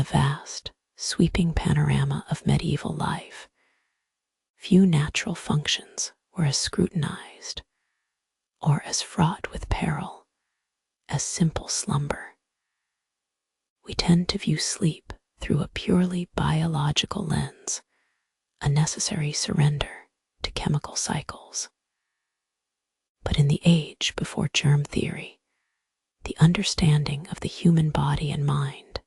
the vast, sweeping panorama of medieval life, few natural functions were as scrutinized or as fraught with peril as simple slumber. We tend to view sleep through a purely biological lens, a necessary surrender to chemical cycles. But in the age before germ theory, the understanding of the human body and mind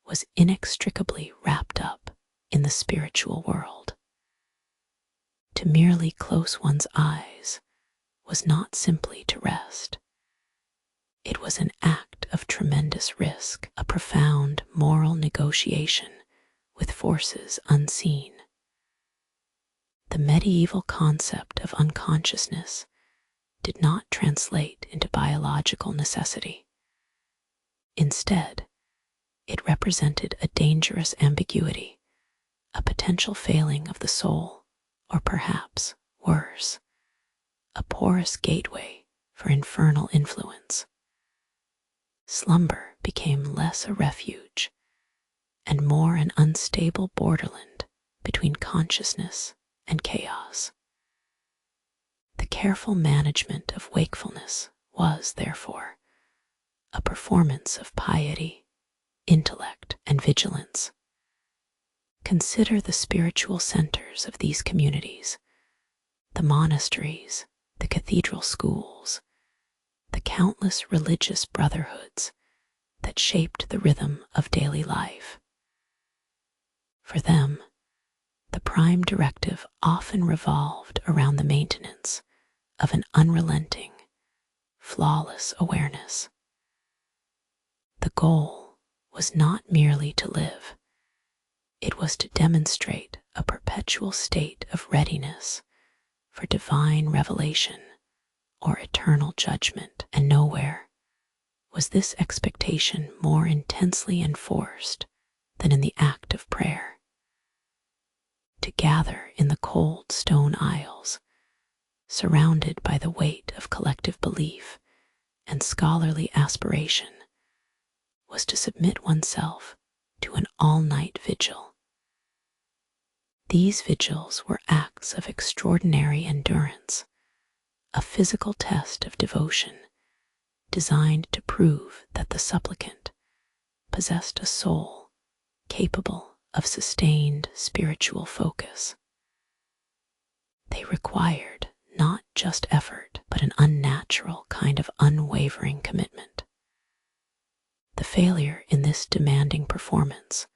was inextricably wrapped up in the spiritual world. To merely close one's eyes was not simply to rest. It was an act of tremendous risk, a profound moral negotiation with forces unseen. The medieval concept of unconsciousness did not translate into biological necessity. Instead, it represented a dangerous ambiguity, a potential failing of the soul, or perhaps, worse, a porous gateway for infernal influence. Slumber became less a refuge and more an unstable borderland between consciousness and chaos. The careful management of wakefulness was, therefore, a performance of piety, intellect, and vigilance. Consider the spiritual centers of these communities, the monasteries, the cathedral schools, the countless religious brotherhoods that shaped the rhythm of daily life. For them, the prime directive often revolved around the maintenance of an unrelenting, flawless awareness. The goal was not merely to live, it was to demonstrate a perpetual state of readiness for divine revelation or eternal judgment, and nowhere was this expectation more intensely enforced than in the act of prayer. To gather in the cold stone aisles, surrounded by the weight of collective belief and scholarly aspiration, was to submit oneself to an all-night vigil. These vigils were acts of extraordinary endurance, a physical test of devotion designed to prove that the supplicant possessed a soul capable of sustained spiritual focus. They required not just effort, but an unnatural kind of unwavering commitment. The failure in this demanding performance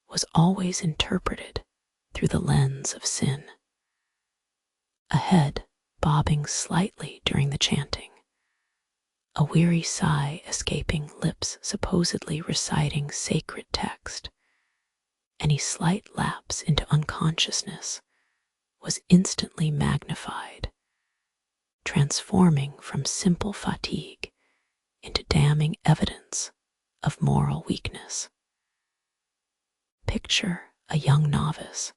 was always interpreted through the lens of sin. A head bobbing slightly during the chanting, a weary sigh escaping lips supposedly reciting sacred text, any slight lapse into unconsciousness was instantly magnified, transforming from simple fatigue into damning evidence of moral weakness. Picture a young novice,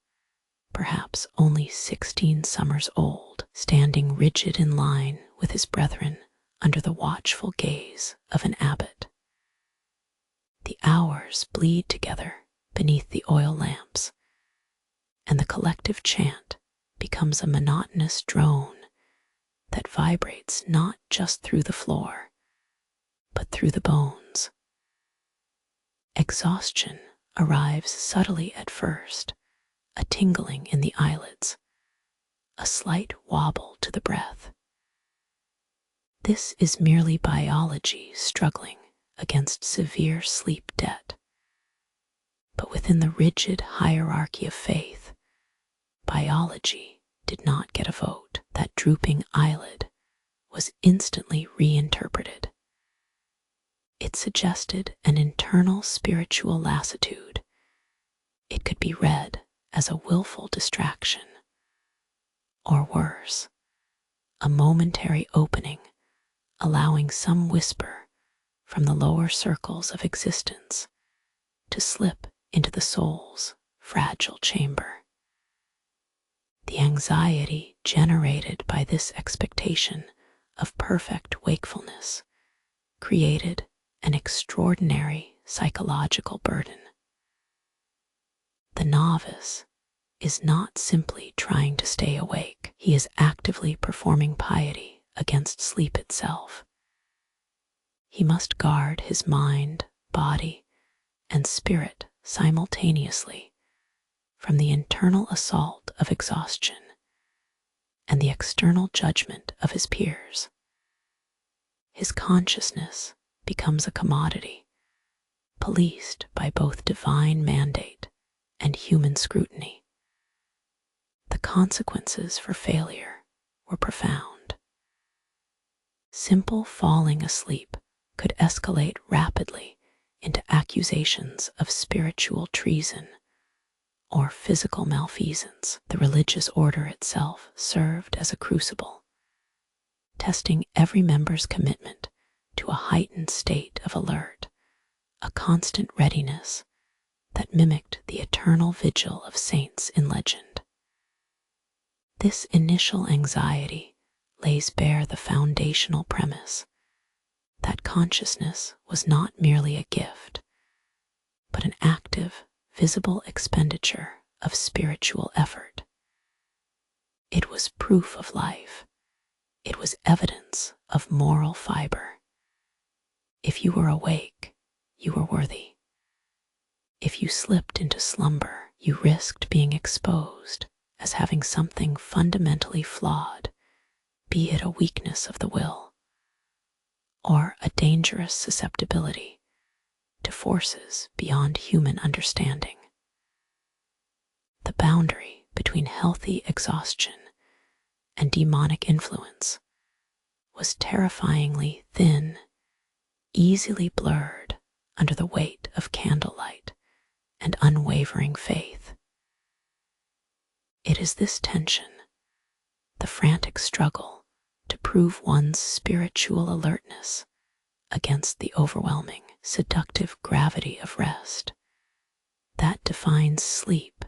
perhaps only 16 summers old, standing rigid in line with his brethren under the watchful gaze of an abbot. The hours bleed together beneath the oil lamps, and the collective chant becomes a monotonous drone that vibrates not just through the floor, but through the bones. Exhaustion arrives subtly at first, a tingling in the eyelids, a slight wobble to the breath. This is merely biology struggling against severe sleep debt. But within the rigid hierarchy of faith, biology did not get a vote. That drooping eyelid was instantly reinterpreted. It suggested an internal spiritual lassitude. It could be read as a willful distraction, or worse, a momentary opening, allowing some whisper from the lower circles of existence to slip into the soul's fragile chamber. The anxiety generated by this expectation of perfect wakefulness created an extraordinary psychological burden. The novice is not simply trying to stay awake. He is actively performing piety against sleep itself. He must guard his mind, body, and spirit simultaneously from the internal assault of exhaustion and the external judgment of his peers. His consciousness becomes a commodity, policed by both divine mandate and human scrutiny. The consequences for failure were profound. Simple falling asleep could escalate rapidly into accusations of spiritual treason or physical malfeasance. The religious order itself served as a crucible, testing every member's commitment to a heightened state of alert, a constant readiness that mimicked the eternal vigil of saints in legend. This initial anxiety lays bare the foundational premise that consciousness was not merely a gift, but an active, visible expenditure of spiritual effort. It was proof of life. It was evidence of moral fiber. If you were awake, you were worthy. If you slipped into slumber, you risked being exposed as having something fundamentally flawed, be it a weakness of the will or a dangerous susceptibility to forces beyond human understanding. The boundary between healthy exhaustion and demonic influence was terrifyingly thin, easily blurred under the weight of candlelight and unwavering faith. It is this tension, the frantic struggle to prove one's spiritual alertness against the overwhelming, seductive gravity of rest, that defines sleep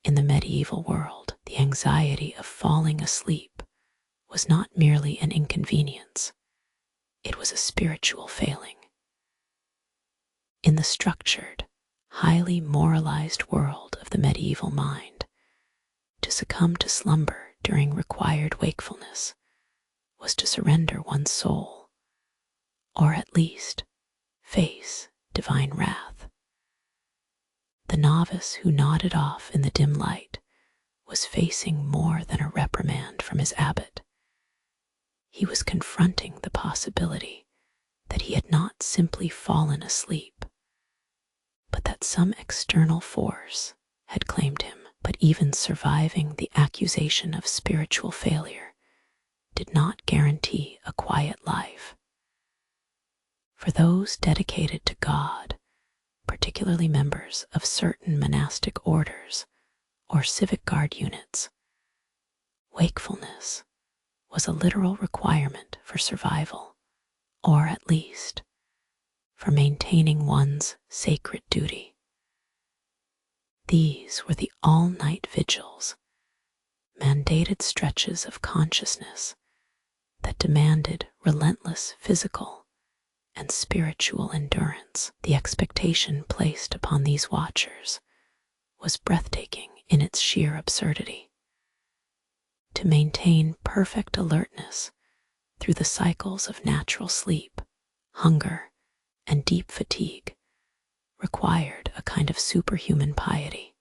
in the medieval world. The anxiety of falling asleep was not merely an inconvenience, it was a spiritual failing. In the structured, highly moralized world of the medieval mind, to succumb to slumber during required wakefulness was to surrender one's soul, or at least face divine wrath. The novice who nodded off in the dim light was facing more than a reprimand from his abbot. He was confronting the possibility that he had not simply fallen asleep, but that some external force had claimed him. But even surviving the accusation of spiritual failure did not guarantee a quiet life. For those dedicated to God, particularly members of certain monastic orders or civic guard units, wakefulness was a literal requirement for survival, or at least for maintaining one's sacred duty. These were the all-night vigils, mandated stretches of consciousness that demanded relentless physical and spiritual endurance. The expectation placed upon these watchers was breathtaking in its sheer absurdity. To maintain perfect alertness through the cycles of natural sleep, hunger, and deep fatigue required a kind of superhuman piety.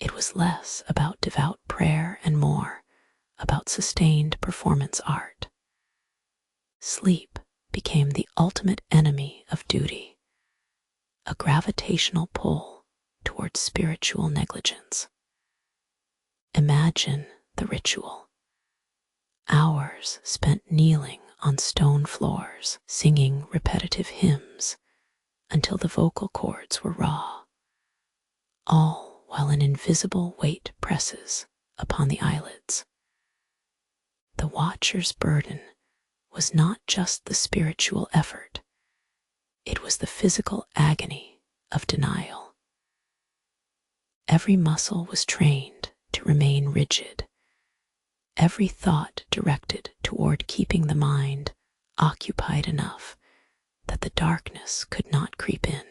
It was less about devout prayer and more about sustained performance art. Sleep became the ultimate enemy of duty, a gravitational pull towards spiritual negligence. Imagine the ritual. Hours spent kneeling on stone floors, singing repetitive hymns until the vocal cords were raw, all while an invisible weight presses upon the eyelids. The watcher's burden was not just the spiritual effort, it was the physical agony of denial. Every muscle was trained to remain rigid, every thought directed toward keeping the mind occupied enough that the darkness could not creep in.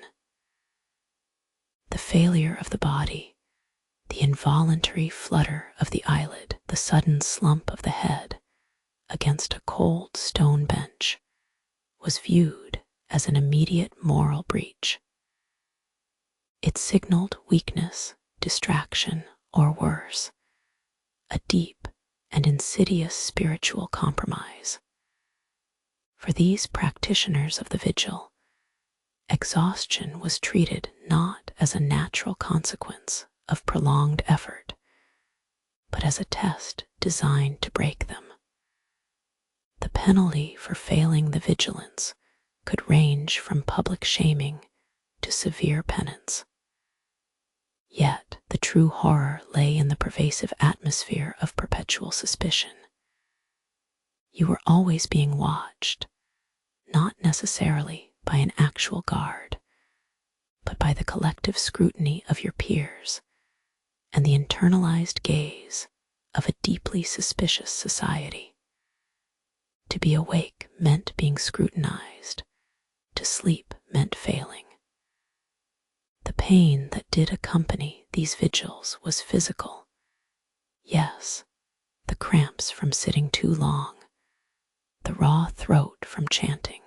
The failure of the body, the involuntary flutter of the eyelid, the sudden slump of the head against a cold stone bench was viewed as an immediate moral breach. It signaled weakness, distraction, or worse, a deep and insidious spiritual compromise. For these practitioners of the vigil, exhaustion was treated not as a natural consequence of prolonged effort, but as a test designed to break them. The penalty for failing the vigilance could range from public shaming to severe penance. Yet the true horror lay in the pervasive atmosphere of perpetual suspicion. You were always being watched, not necessarily by an actual guard, but by the collective scrutiny of your peers and the internalized gaze of a deeply suspicious society. To be awake meant being scrutinized. To sleep meant failing. The pain that did accompany these vigils was physical. Yes, the cramps from sitting too long, the raw throat from chanting.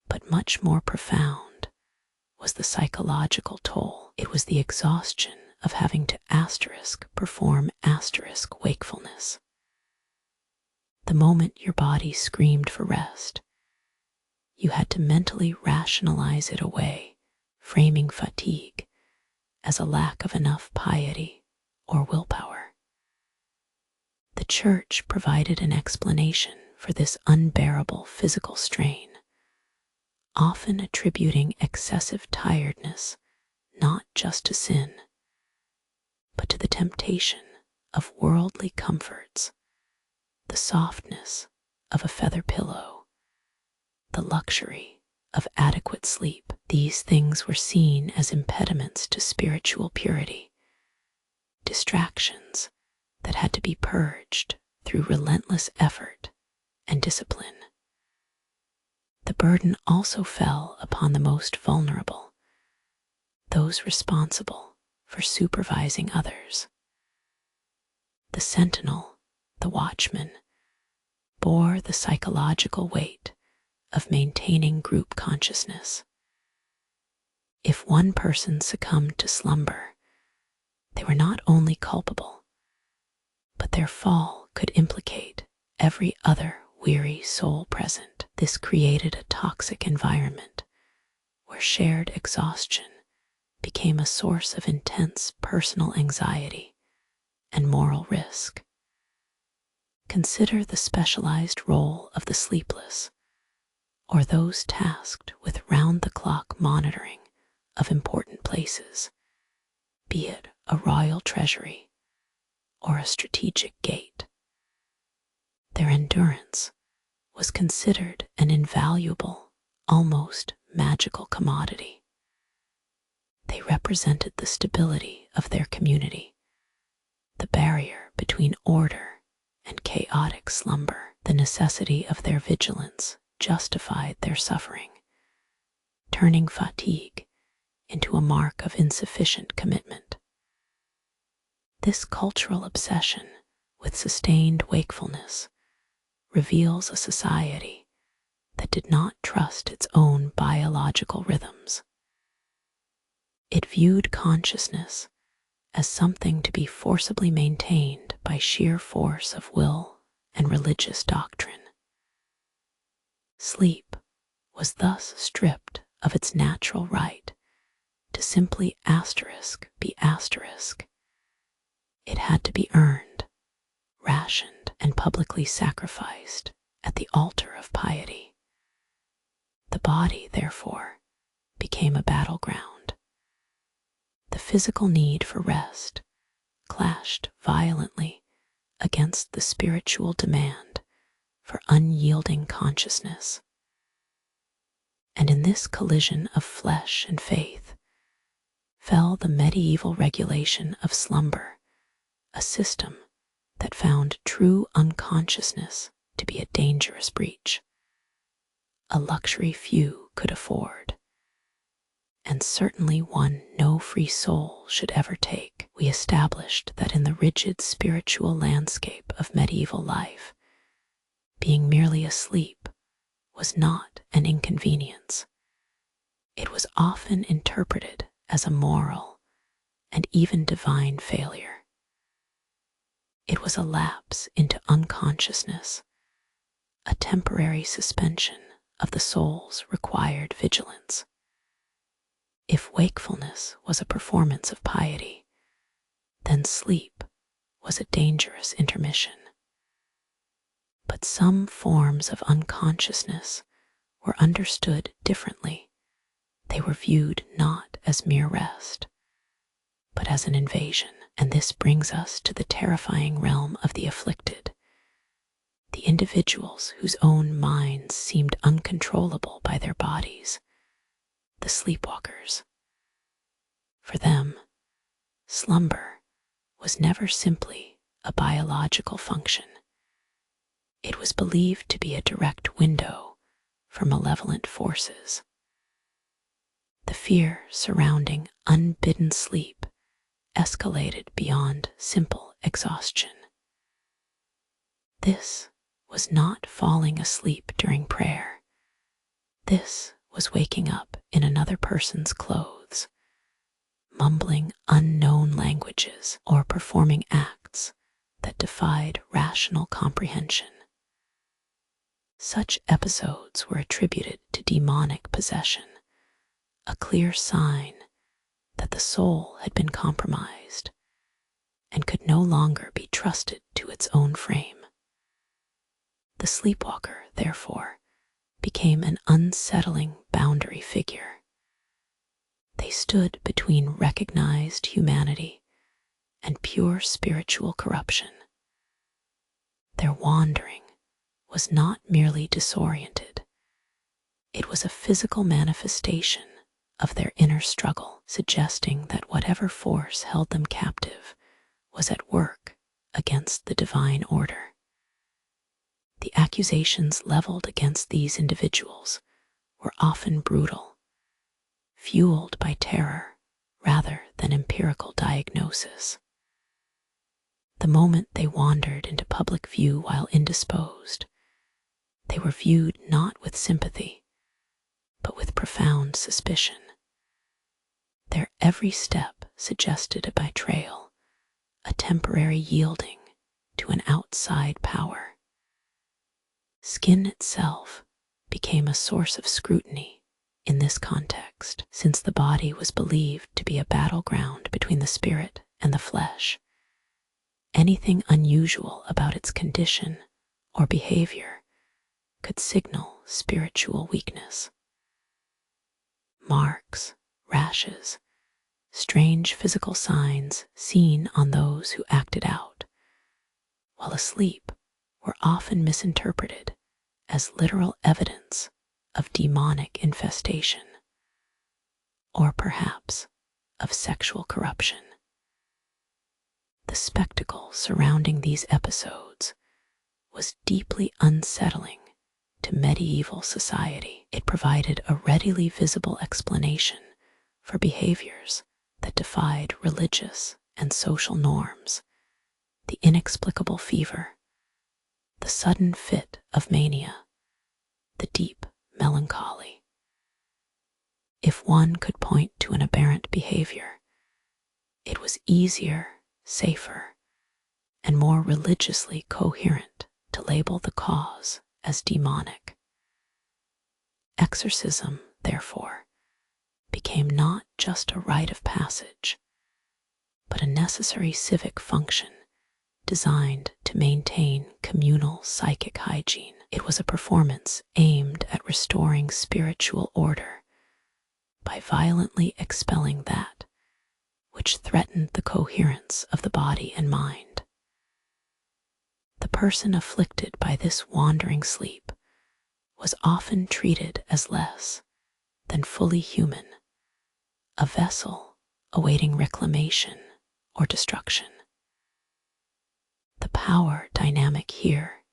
But much more profound was the psychological toll. It was the exhaustion of having to perform wakefulness. The moment your body screamed for rest, you had to mentally rationalize it away, framing fatigue as a lack of enough piety or willpower. The church provided an explanation for this unbearable physical strain, often attributing excessive tiredness not just to sin, but to the temptation of worldly comforts, the softness of a feather pillow, the luxury of adequate sleep. These things were seen as impediments to spiritual purity, distractions that had to be purged through relentless effort and discipline. The burden also fell upon the most vulnerable, those responsible for supervising others. The sentinel, the watchman, bore the psychological weight of maintaining group consciousness. If one person succumbed to slumber, they were not only culpable, but their fall could implicate every other weary soul present. This created a toxic environment where shared exhaustion became a source of intense personal anxiety and moral risk. Consider the specialized role of the sleepless, or those tasked with round-the-clock monitoring of important places, be it a royal treasury or a strategic gate. Their endurance was considered an invaluable, almost magical commodity. They represented the stability of their community, the barrier between order and chaotic slumber. The necessity of their vigilance justified their suffering, turning fatigue into a mark of insufficient commitment. This cultural obsession with sustained wakefulness reveals a society that did not trust its own biological rhythms. It viewed consciousness as something to be forcibly maintained by sheer force of will and religious doctrine. Sleep was thus stripped of its natural right to simply be asterisk. It had to be earned, rationed, and publicly sacrificed at the altar of piety. The body, therefore, became a battleground. The physical need for rest clashed violently against the spiritual demand for unyielding consciousness. And in this collision of flesh and faith fell the medieval regulation of slumber, a system that found true unconsciousness to be a dangerous breach, a luxury few could afford, and certainly one no free soul should ever take. We established that in the rigid spiritual landscape of medieval life, being merely asleep was not an inconvenience. It was often interpreted as a moral and even divine failure. It was a lapse into unconsciousness, a temporary suspension of the soul's required vigilance. If wakefulness was a performance of piety, then sleep was a dangerous intermission. But some forms of unconsciousness were understood differently. They were viewed not as mere rest, but as an invasion. And this brings us to the terrifying realm of the afflicted, the individuals whose own minds seemed uncontrollable by their bodies, the sleepwalkers. For them, slumber was never simply a biological function. It was believed to be a direct window for malevolent forces. The fear surrounding unbidden sleep escalated beyond simple exhaustion. This was not falling asleep during prayer. This was waking up in another person's clothes, mumbling unknown languages or performing acts that defied rational comprehension. Such episodes were attributed to demonic possession, a clear sign that the soul had been compromised and could no longer be trusted to its own frame. The sleepwalker, therefore, became an unsettling boundary figure. They stood between recognized humanity and pure spiritual corruption. Their wandering was not merely disoriented. It was a physical manifestation of their inner struggle, suggesting that whatever force held them captive was at work against the divine order. The accusations leveled against these individuals were often brutal, fueled by terror rather than empirical diagnosis. The moment they wandered into public view while indisposed, they were viewed not with sympathy, but with profound suspicion. Their every step suggested a betrayal, a temporary yielding to an outside power. Skin itself became a source of scrutiny in this context, since the body was believed to be a battleground between the spirit and the flesh. Anything unusual about its condition or behavior could signal spiritual weakness. Marks, rashes, strange physical signs seen on those who acted out while asleep were often misinterpreted as literal evidence of demonic infestation, or perhaps of sexual corruption. The spectacle surrounding these episodes was deeply unsettling to medieval society. It provided a readily visible explanation for behaviors that defied religious and social norms, the inexplicable fever, the sudden fit of mania, the deep melancholy. If one could point to an aberrant behavior, it was easier, safer, and more religiously coherent to label the cause as demonic. Exorcism, therefore, became not just a rite of passage, but a necessary civic function designed to maintain communal psychic hygiene. It was a performance aimed at restoring spiritual order by violently expelling that which threatened the coherence of the body and mind. The person afflicted by this wandering sleep was often treated as less than fully human, a vessel awaiting reclamation or destruction. The power dynamic here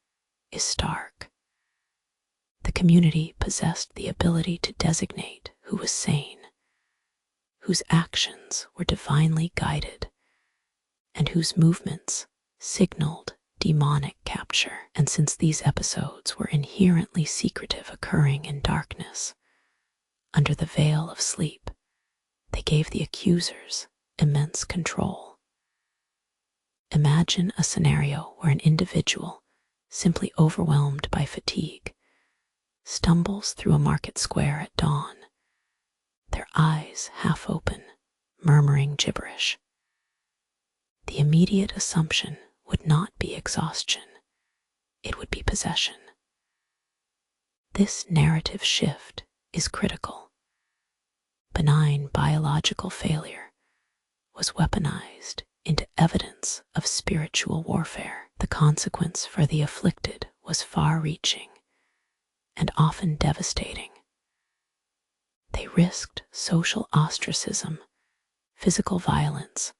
is stark. The community possessed the ability to designate who was sane whose actions were divinely guided and whose movements signaled demonic capture. And since these episodes were inherently secretive, occurring in darkness, under the veil of sleep, they gave the accusers immense control. Imagine a scenario where an individual, simply overwhelmed by fatigue, stumbles through a market square at dawn, their eyes half open, murmuring gibberish. The immediate assumption would not be exhaustion, it would be possession. This narrative shift is critical. Benign biological failure was weaponized into evidence of spiritual warfare. The consequence for the afflicted was far-reaching and often devastating. They risked social ostracism, physical violence,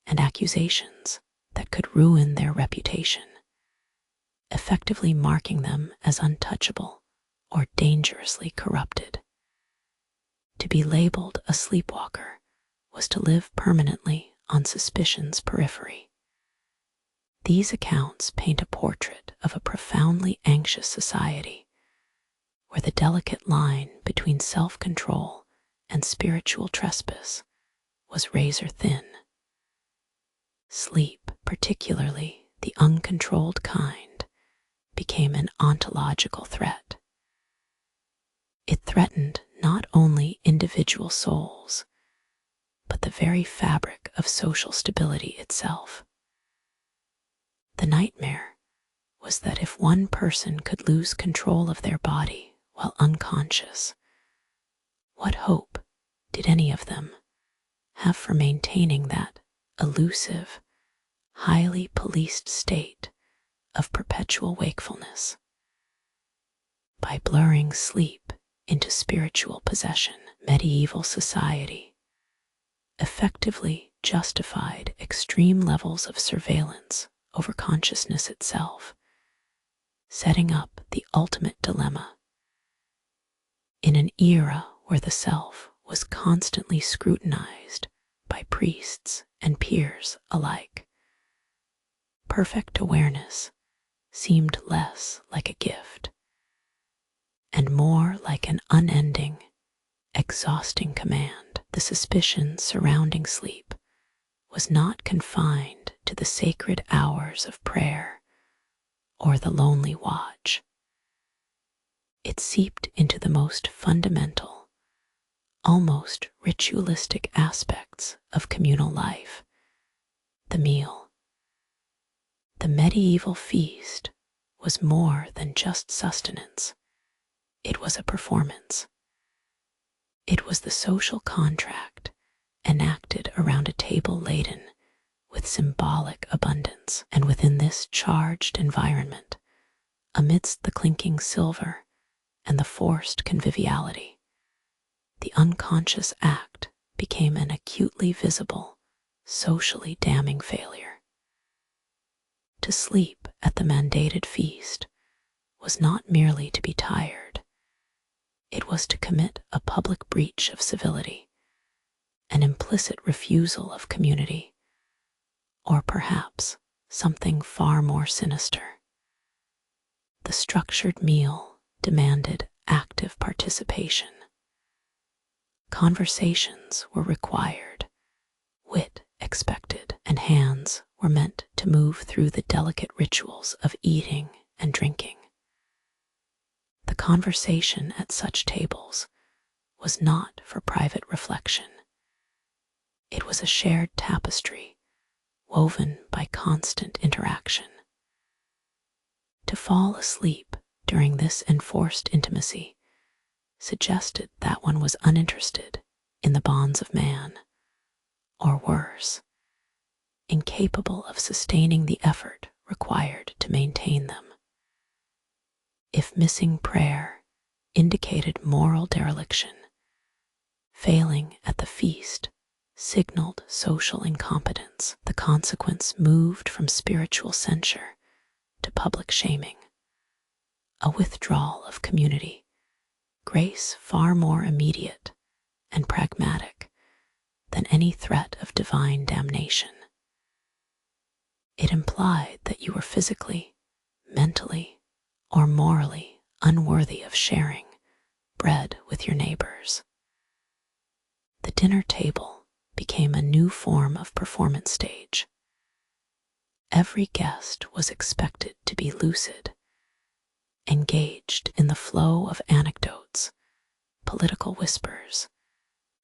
and accusations that could ruin their reputation, effectively marking them as untouchable or dangerously corrupted. To be labeled a sleepwalker was to live permanently on suspicion's periphery. These accounts paint a portrait of a profoundly anxious society, where the delicate line between self-control and spiritual trespass was razor thin. Sleep, particularly the uncontrolled kind, became an ontological threat. It threatened not only individual souls, but the very fabric of social stability itself. The nightmare was that if one person could lose control of their body while unconscious, what hope did any of them have for maintaining that elusive, highly policed state of perpetual wakefulness? By blurring sleep into spiritual possession, medieval society effectively justified extreme levels of surveillance over consciousness itself, setting up the ultimate dilemma. In an era where the self was constantly scrutinized by priests and peers alike, perfect awareness seemed less like a gift and more like an unending, exhausting command. The suspicion surrounding sleep was not confined to the sacred hours of prayer or the lonely watch. It seeped into the most fundamental, almost ritualistic aspects of communal life: the meal. The medieval feast was more than just sustenance. It was a performance. It was the social contract enacted around a table laden with symbolic abundance. And within this charged environment, amidst the clinking silver and the forced conviviality, the unconscious act became an acutely visible, socially damning failure. To sleep at the mandated feast was not merely to be tired. It was to commit a public breach of civility, an implicit refusal of community, or perhaps something far more sinister. The structured meal demanded active participation. Conversations were required, wit expected, and hands were meant to move through the delicate rituals of eating and drinking. The conversation at such tables was not for private reflection. It was a shared tapestry woven by constant interaction. To fall asleep during this enforced intimacy suggested that one was uninterested in the bonds of man, or worse, incapable of sustaining the effort required to maintain them. If missing prayer indicated moral dereliction, failing at the feast signaled social incompetence. The consequence moved from spiritual censure to public shaming, a withdrawal of community, grace far more immediate and pragmatic than any threat of divine damnation. It implied that you were physically, mentally, or morally unworthy of sharing bread with your neighbors. The dinner table became a new form of performance stage. Every guest was expected to be lucid, engaged in the flow of anecdotes, political whispers,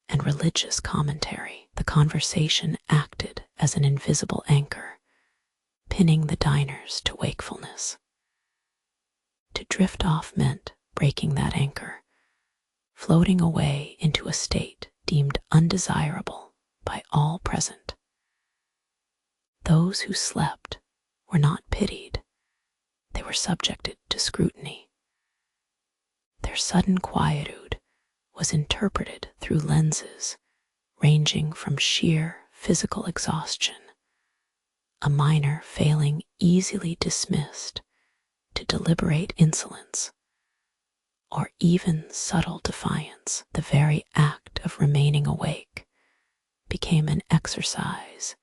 and religious commentary. The conversation acted as an invisible anchor, pinning the diners to wakefulness. To drift off meant breaking that anchor, floating away into a state deemed undesirable by all present. Those who slept were not pitied, they were subjected to scrutiny. Their sudden quietude was interpreted through lenses ranging from sheer physical exhaustion, a minor failing easily dismissed, to deliberate insolence, or even subtle defiance. The very act of remaining awake became an exercise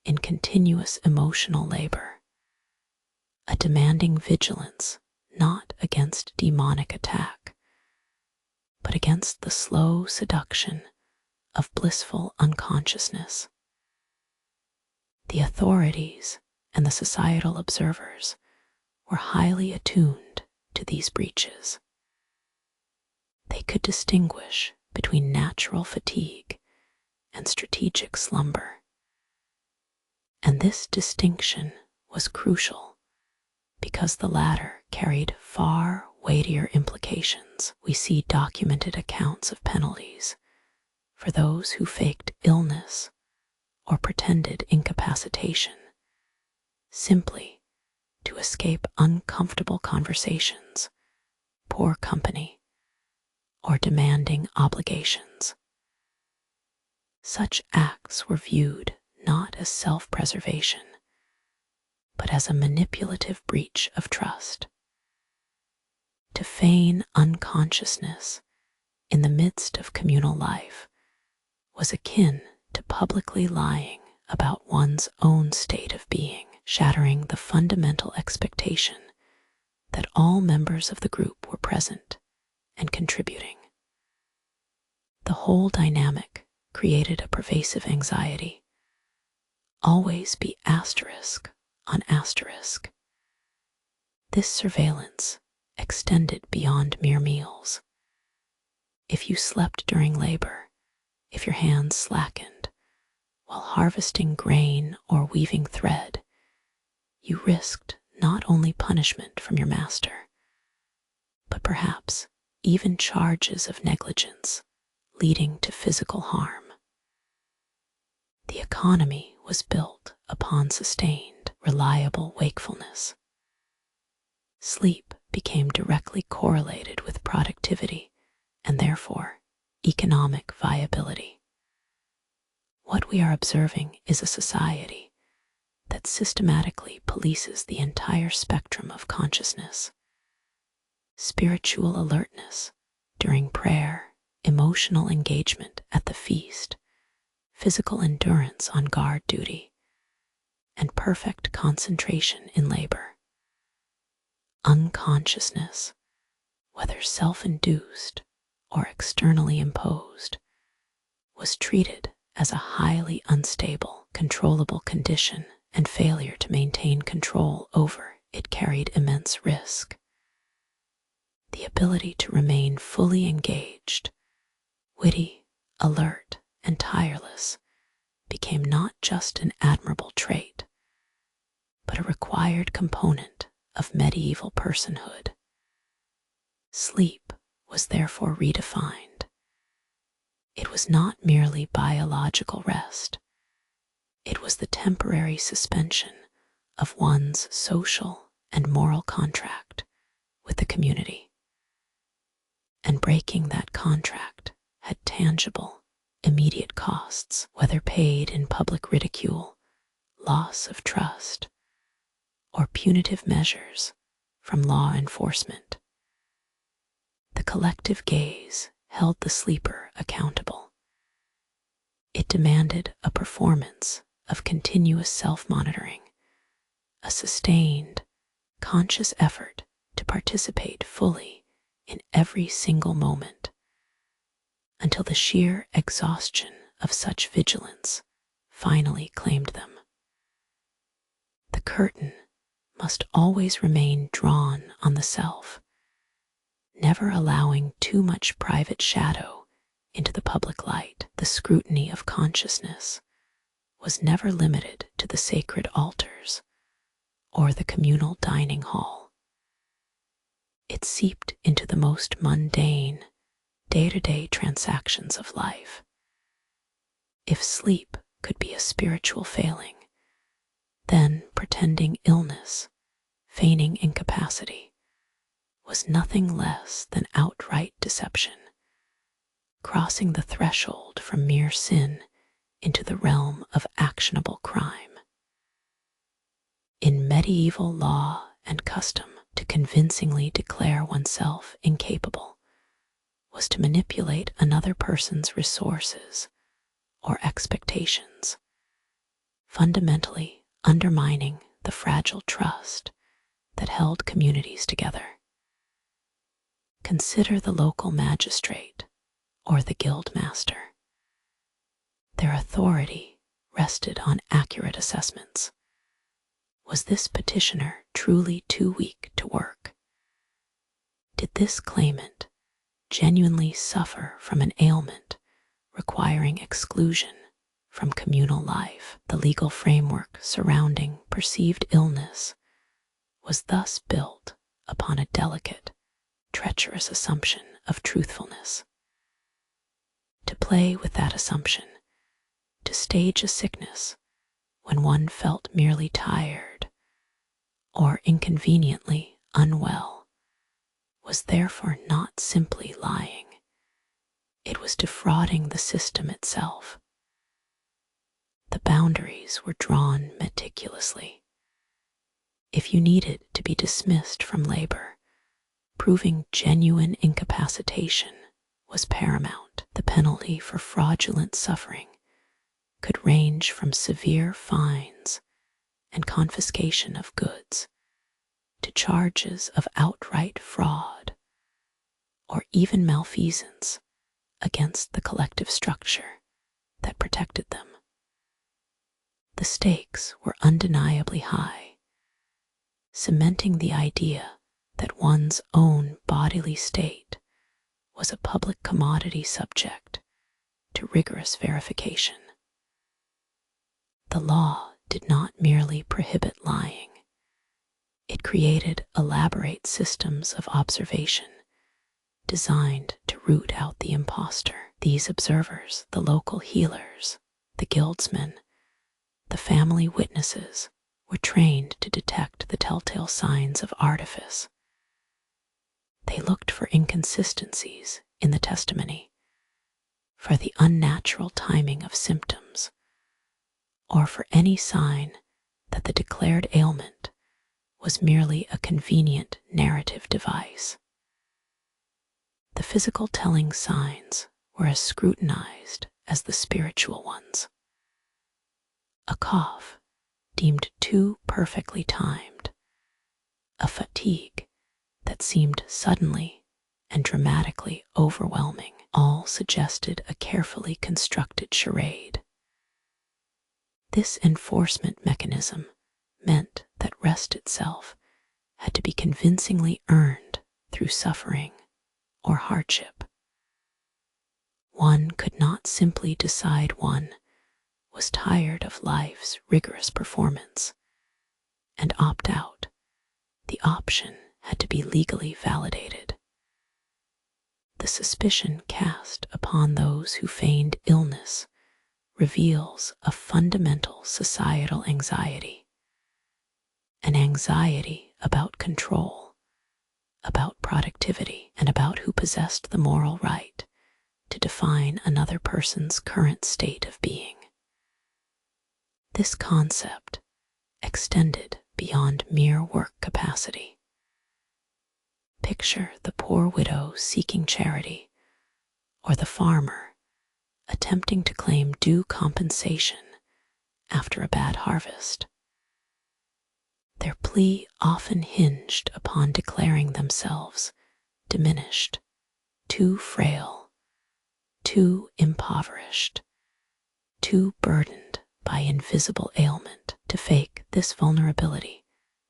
in continuous emotional labor, a demanding vigilance not against demonic attack, but against the slow seduction of blissful unconsciousness. The authorities and the societal observers were highly attuned to these breaches. They could distinguish between natural fatigue and strategic slumber. And this distinction was crucial because the latter carried far weightier implications. We see documented accounts of penalties for those who faked illness or pretended incapacitation simply to escape uncomfortable conversations, poor company, or demanding obligations. Such acts were viewed not as self-preservation, but as a manipulative breach of trust. To feign unconsciousness in the midst of communal life was akin to publicly lying about one's own state of being, shattering the fundamental expectation that all members of the group were present and contributing. The whole dynamic created a pervasive anxiety. Always be asterisk on asterisk. This surveillance extended beyond mere meals. If you slept during labor, if your hands slackened while harvesting grain or weaving thread, you risked not only punishment from your master, but perhaps even charges of negligence leading to physical harm. The economy was built upon sustained, reliable wakefulness. Sleep became directly correlated with productivity and therefore economic viability. What we are observing is a society that systematically polices the entire spectrum of consciousness. Spiritual alertness during prayer, emotional engagement at the feast, physical endurance on guard duty, and perfect concentration in labor. Unconsciousness, whether self-induced or externally imposed, was treated as a highly unstable, controllable condition, and failure to maintain control over it carried immense risk. The ability to remain fully engaged, witty, alert, and tireless became not just an admirable trait, but a required component of medieval personhood. Sleep was therefore redefined. It was not merely biological rest. It was the temporary suspension of one's social and moral contract with the community. And breaking that contract had tangible, immediate costs, whether paid in public ridicule, loss of trust, or punitive measures from law enforcement. The collective gaze held the sleeper accountable. It demanded a performance of continuous self-monitoring, a sustained, conscious effort to participate fully in every single moment, until the sheer exhaustion of such vigilance finally claimed them. The curtain must always remain drawn on the self, never allowing too much private shadow into the public light. The scrutiny of consciousness was never limited to the sacred altars or the communal dining hall. It seeped into the most mundane, day-to-day transactions of life. If sleep could be a spiritual failing, then pretending illness, feigning incapacity, was nothing less than outright deception, crossing the threshold from mere sin into the realm of actionable crime. In medieval law and custom, to convincingly declare oneself incapable was to manipulate another person's resources or expectations, fundamentally undermining the fragile trust that held communities together. Consider the local magistrate or the guild master. Their authority rested on accurate assessments. Was this petitioner truly too weak to work? Did this claimant genuinely suffer from an ailment requiring exclusion from communal life? The legal framework surrounding perceived illness was thus built upon a delicate, treacherous assumption of truthfulness. To play with that assumption, to stage a sickness when one felt merely tired or inconveniently unwell, was therefore not simply lying. It was defrauding the system itself. The boundaries were drawn meticulously. If you needed to be dismissed from labor, proving genuine incapacitation was paramount. The penalty for fraudulent suffering could range from severe fines and confiscation of goods to charges of outright fraud or even malfeasance against the collective structure that protected them. The stakes were undeniably high, cementing the idea that one's own bodily state was a public commodity subject to rigorous verification. The law did not merely prohibit lying. It created elaborate systems of observation designed to root out the impostor. These observers, the local healers, the guildsmen, the family witnesses, were trained to detect the telltale signs of artifice. They looked for inconsistencies in the testimony, for the unnatural timing of symptoms, or for any sign that the declared ailment was merely a convenient narrative device. The physical telling signs were as scrutinized as the spiritual ones. A cough deemed too perfectly timed, a fatigue that seemed suddenly and dramatically overwhelming, all suggested a carefully constructed charade. This enforcement mechanism meant that rest itself had to be convincingly earned through suffering or hardship. One could not simply decide one was tired of life's rigorous performance and opt out. The option had to be legally validated. The suspicion cast upon those who feigned illness reveals a fundamental societal anxiety, an anxiety about control, about productivity, and about who possessed the moral right to define another person's current state of being. This concept extended beyond mere work capacity. Picture the poor widow seeking charity, or the farmer attempting to claim due compensation after a bad harvest. Their plea often hinged upon declaring themselves diminished, too frail, too impoverished, too burdened by invisible ailment. To fake this vulnerability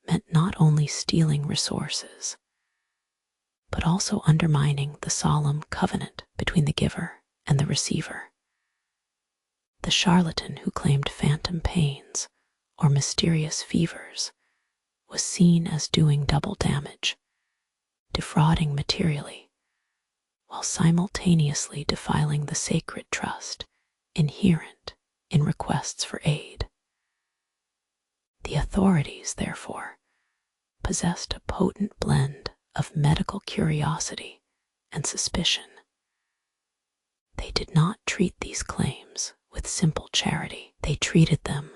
meant not only stealing resources, but also undermining the solemn covenant between the giver and the receiver. The charlatan who claimed phantom pains or mysterious fevers was seen as doing double damage, defrauding materially, while simultaneously defiling the sacred trust inherent in requests for aid. The authorities, therefore, possessed a potent blend of medical curiosity and suspicion. They did not treat these claims with simple charity. They treated them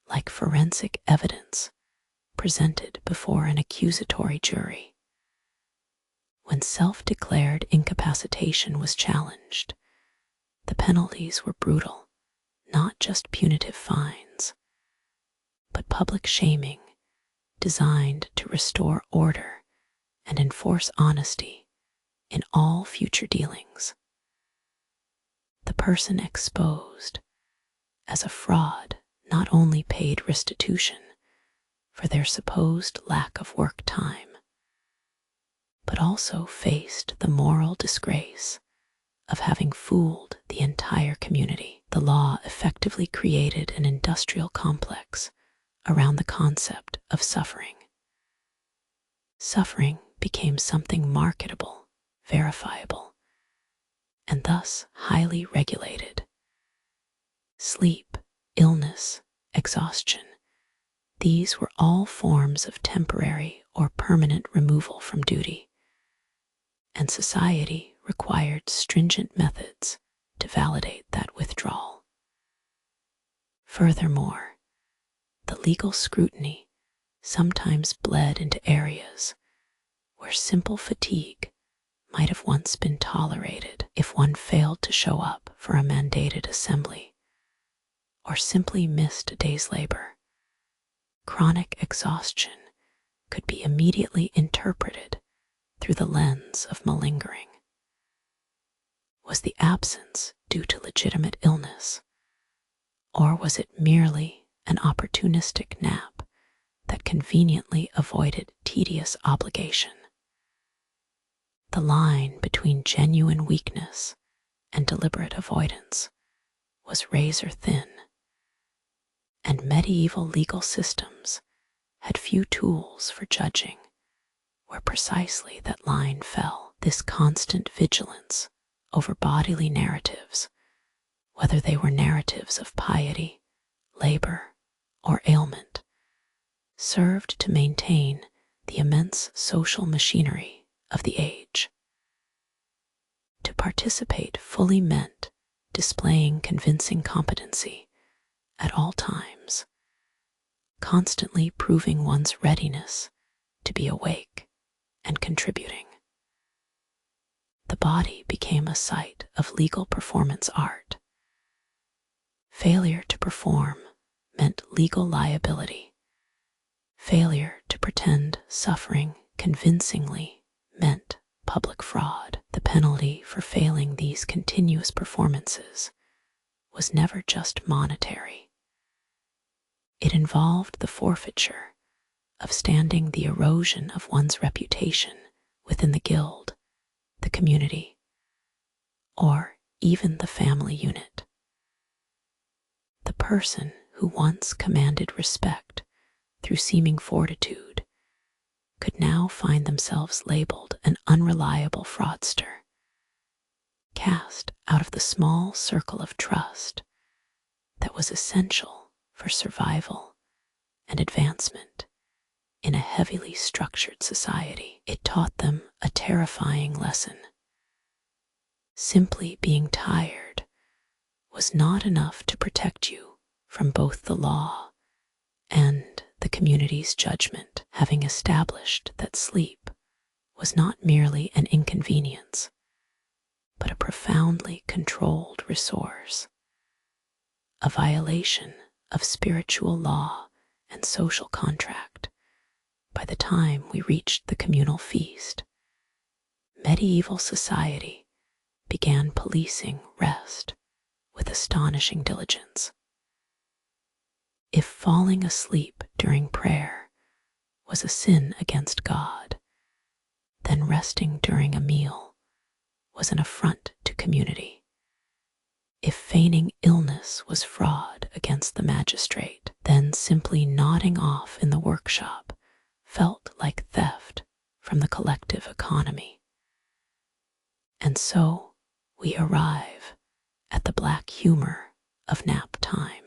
like forensic evidence presented before an accusatory jury. When self-declared incapacitation was challenged, the penalties were brutal, not just punitive fines, but public shaming designed to restore order and enforce honesty in all future dealings. The person exposed as a fraud not only paid restitution for their supposed lack of work time, but also faced the moral disgrace of having fooled the entire community. The law effectively created an industrial complex around the concept of suffering. Suffering became something marketable, verifiable, and thus highly regulated. Sleep, illness, exhaustion, these were all forms of temporary or permanent removal from duty, and society required stringent methods to validate that withdrawal. Furthermore, the legal scrutiny sometimes bled into areas where simple fatigue might have once been tolerated. If one failed to show up for a mandated assembly or simply missed a day's labor, chronic exhaustion could be immediately interpreted through the lens of malingering. Was the absence due to legitimate illness, or was it merely an opportunistic nap that conveniently avoided tedious obligation? The line between genuine weakness and deliberate avoidance was razor thin, and medieval legal systems had few tools for judging where precisely that line fell. This constant vigilance over bodily narratives, whether they were narratives of piety, labor, or ailment, served to maintain the immense social machinery of the age. To participate fully meant displaying convincing competency at all times, constantly proving one's readiness to be awake and contributing. The body became a site of legal performance art. Failure to perform meant legal liability. Failure to pretend suffering convincingly meant public fraud. The penalty for failing these continuous performances was never just monetary. It involved the forfeiture of standing the erosion of one's reputation within the guild, the community, or even the family unit. The person who once commanded respect through seeming fortitude could now find themselves labeled an unreliable fraudster, cast out of the small circle of trust that was essential for survival and advancement in a heavily structured society. It taught them a terrifying lesson. Simply being tired was not enough to protect you from both the law and the community's judgment. Having established that sleep was not merely an inconvenience, but a profoundly controlled resource, a violation of spiritual law and social contract. By the time we reached the communal feast, medieval society began policing rest with astonishing diligence. If falling asleep during prayer was a sin against God, then resting during a meal was an affront to community. If feigning illness was fraud against the magistrate, then simply nodding off in the workshop felt like theft from the collective economy. And so we arrive at the black humor of nap time.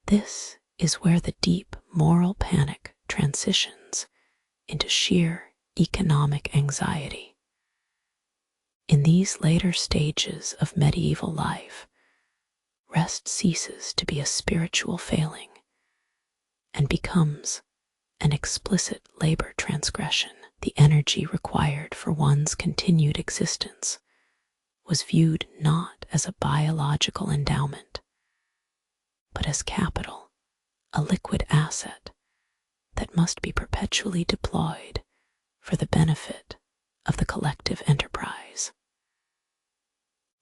This is where the deep moral panic transitions into sheer economic anxiety. In these later stages of medieval life, rest ceases to be a spiritual failing and becomes an explicit labor transgression. The energy required for one's continued existence was viewed not as a biological endowment, but as capital, a liquid asset that must be perpetually deployed for the benefit of the collective enterprise.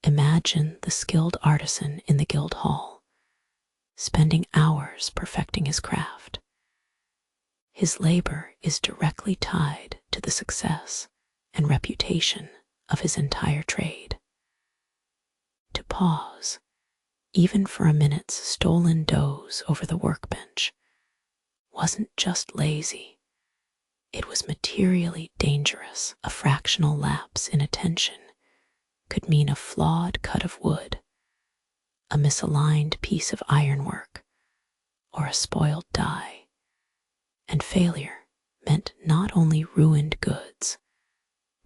Imagine the skilled artisan in the guild hall, spending hours perfecting his craft. His labor is directly tied to the success and reputation of his entire trade. To pause, even for a minute's stolen doze over the workbench, wasn't just lazy, it was materially dangerous. A fractional lapse in attention could mean a flawed cut of wood, a misaligned piece of ironwork, or a spoiled die. And failure meant not only ruined goods,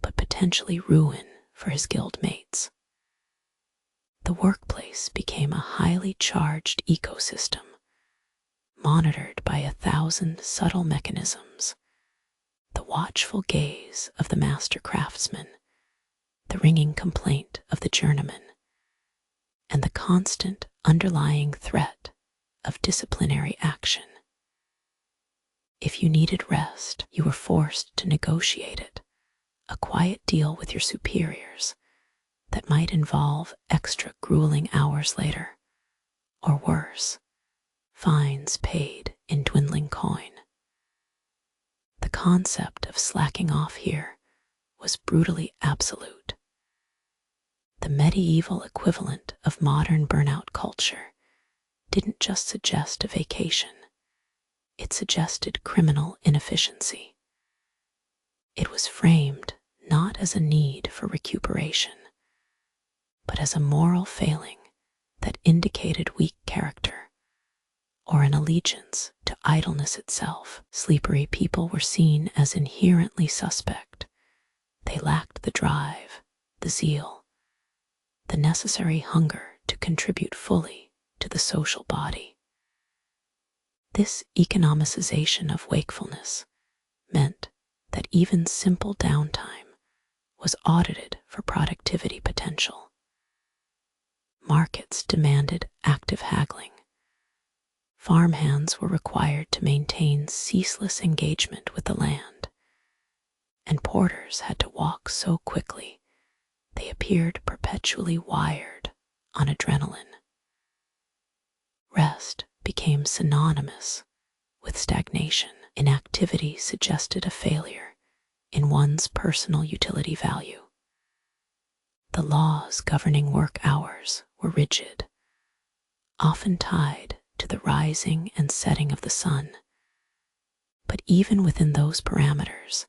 but potentially ruin for his guild mates. The workplace became a highly charged ecosystem, monitored by 1,000 subtle mechanisms: the watchful gaze of the master craftsman, the ringing complaint of the journeyman, and the constant underlying threat of disciplinary action. If you needed rest, you were forced to negotiate it, a quiet deal with your superiors that might involve extra grueling hours later, or worse, fines paid in dwindling coin. The concept of slacking off here was brutally absolute. The medieval equivalent of modern burnout culture didn't just suggest a vacation, it suggested criminal inefficiency. It was framed not as a need for recuperation, but as a moral failing that indicated weak character or an allegiance to idleness itself. Sleepery people were seen as inherently suspect. They lacked the drive, the zeal, the necessary hunger to contribute fully to the social body. This economicization of wakefulness meant that even simple downtime was audited for productivity potential. Markets demanded active haggling. Farmhands were required to maintain ceaseless engagement with the land, and porters had to walk so quickly they appeared perpetually wired on adrenaline. Rest became synonymous with stagnation. Inactivity suggested a failure in one's personal utility value. The laws governing work hours were rigid, often tied to the rising and setting of the sun. But even within those parameters,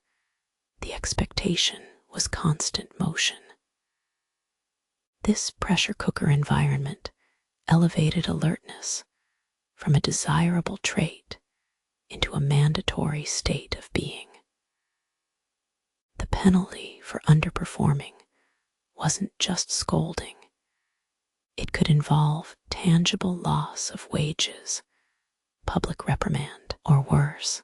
the expectation was constant motion. This pressure cooker environment elevated alertness from a desirable trait into a mandatory state of being. The penalty for underperforming wasn't just scolding. It could involve tangible loss of wages, public reprimand, or worse,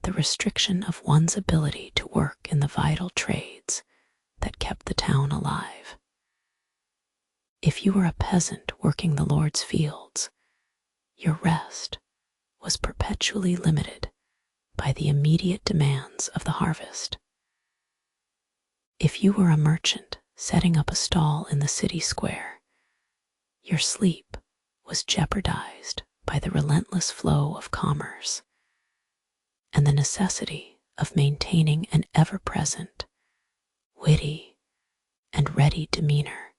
the restriction of one's ability to work in the vital trades that kept the town alive. If you were a peasant working the Lord's fields, your rest was perpetually limited by the immediate demands of the harvest. If you were a merchant setting up a stall in the city square, your sleep was jeopardized by the relentless flow of commerce and the necessity of maintaining an ever-present, witty, and ready demeanor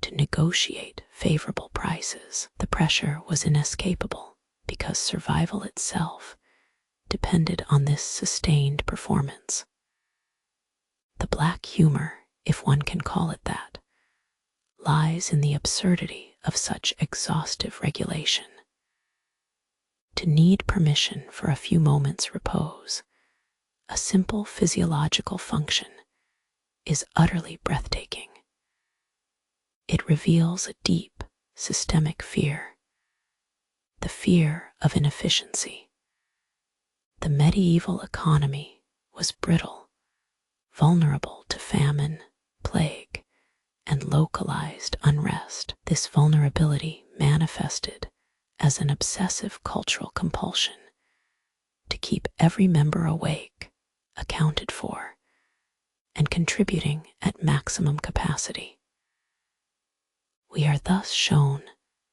to negotiate favorable prices. The pressure was inescapable because survival itself depended on this sustained performance. The black humor, if one can call it that, lies in the absurdity of such exhaustive regulation. To need permission for a few moments' repose, a simple physiological function, is utterly breathtaking. It reveals a deep, systemic fear, the fear of inefficiency. The medieval economy was brittle, vulnerable to famine, plague, and localized unrest. This vulnerability manifested as an obsessive cultural compulsion to keep every member awake, accounted for, and contributing at maximum capacity. We are thus shown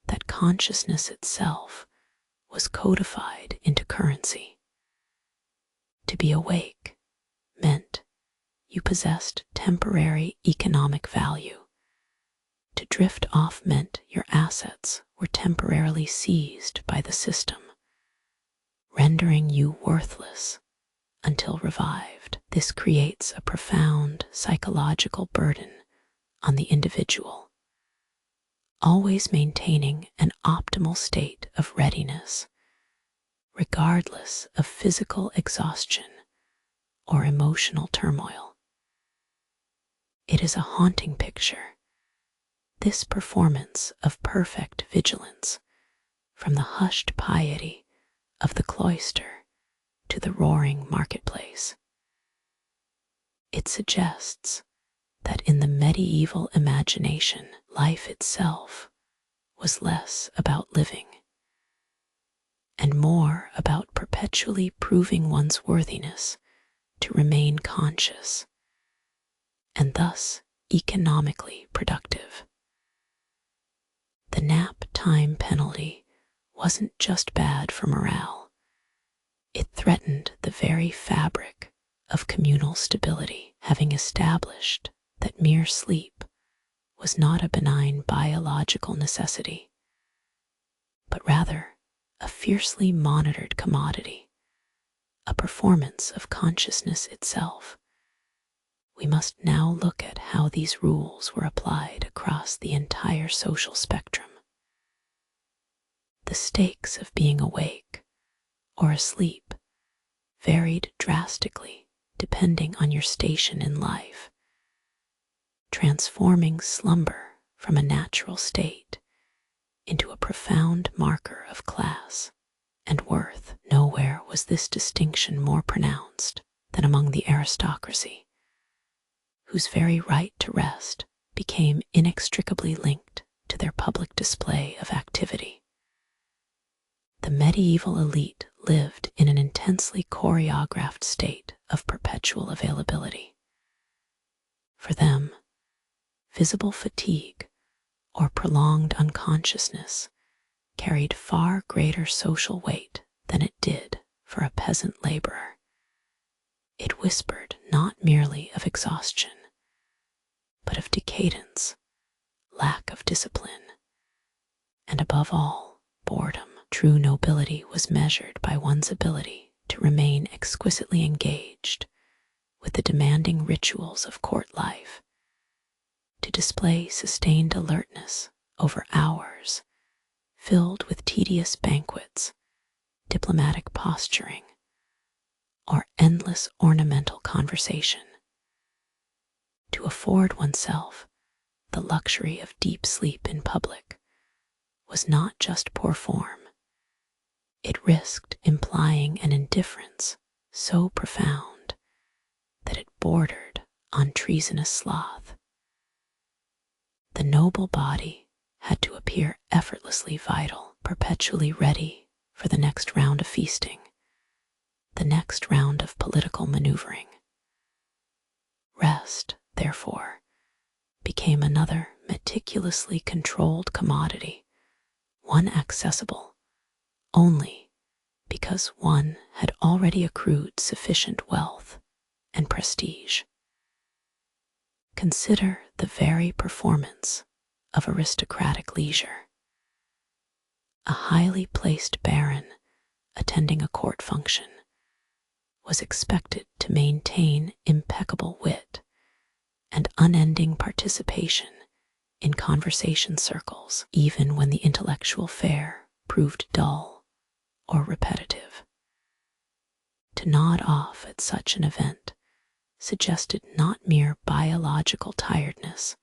that consciousness itself was codified into currency. To be awake meant you possessed temporary economic value. To drift off meant your assets were temporarily seized by the system, rendering you worthless until revived. This creates a profound psychological burden on the individual, always maintaining an optimal state of readiness, regardless of physical exhaustion or emotional turmoil. It is a haunting picture, this performance of perfect vigilance, from the hushed piety of the cloister to the roaring marketplace. It suggests that in the medieval imagination, life itself was less about living and more about perpetually proving one's worthiness to remain conscious and thus economically productive. The nap time penalty wasn't just bad for morale. It threatened the very fabric of communal stability, having established that mere sleep was not a benign biological necessity, but rather a fiercely monitored commodity, a performance of consciousness itself. We must now look at how these rules were applied across the entire social spectrum. The stakes of being awake or asleep varied drastically depending on your station in life, transforming slumber from a natural state into a profound marker of class and worth. Nowhere was this distinction more pronounced than among the aristocracy, whose very right to rest became inextricably linked to their public display of activity. The medieval elite lived in an intensely choreographed state of perpetual availability. For them, visible fatigue or prolonged unconsciousness carried far greater social weight than it did for a peasant laborer. It whispered not merely of exhaustion, but of decadence, lack of discipline, and above all, boredom. True nobility was measured by one's ability to remain exquisitely engaged with the demanding rituals of court life, to display sustained alertness over hours filled with tedious banquets, diplomatic posturing, or endless ornamental conversation. To afford oneself the luxury of deep sleep in public was not just poor form. It risked implying an indifference so profound that it bordered on treasonous sloth. The noble body had to appear effortlessly vital, perpetually ready for the next round of feasting, the next round of political maneuvering. Rest, therefore, became another meticulously controlled commodity, one accessible only because one had already accrued sufficient wealth and prestige. Consider the very performance of aristocratic leisure. A highly placed baron attending a court function was expected to maintain impeccable wit and unending participation in conversation circles, even when the intellectual fare proved dull or repetitive. To nod off at such an event suggested not mere biological tiredness,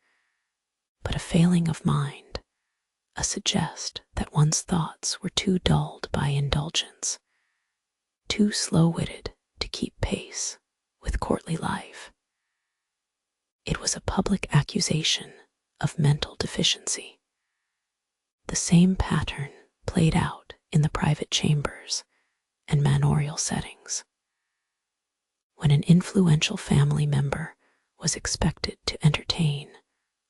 but a failing of mind, a suggest that one's thoughts were too dulled by indulgence, too slow-witted to keep pace with courtly life. It was a public accusation of mental deficiency. The same pattern played out in the private chambers and manorial settings. When an influential family member was expected to entertain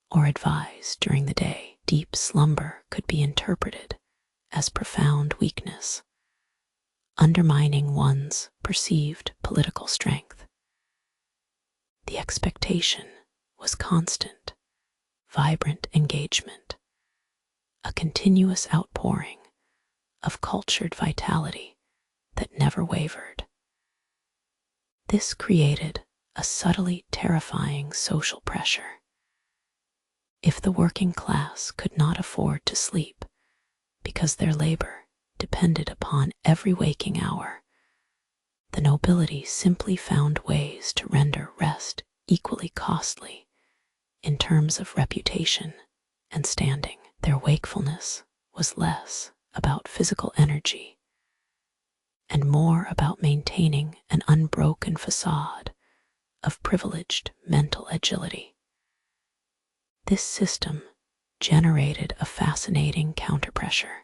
or advise during the day, deep slumber could be interpreted as profound weakness, undermining one's perceived political strength. The expectation was constant, vibrant engagement, a continuous outpouring of cultured vitality that never wavered. This created a subtly terrifying social pressure. If the working class could not afford to sleep because their labor depended upon every waking hour, the nobility simply found ways to render rest equally costly in terms of reputation and standing. Their wakefulness was less about physical energy and more about maintaining an unbroken facade of privileged mental agility. This system generated a fascinating counterpressure,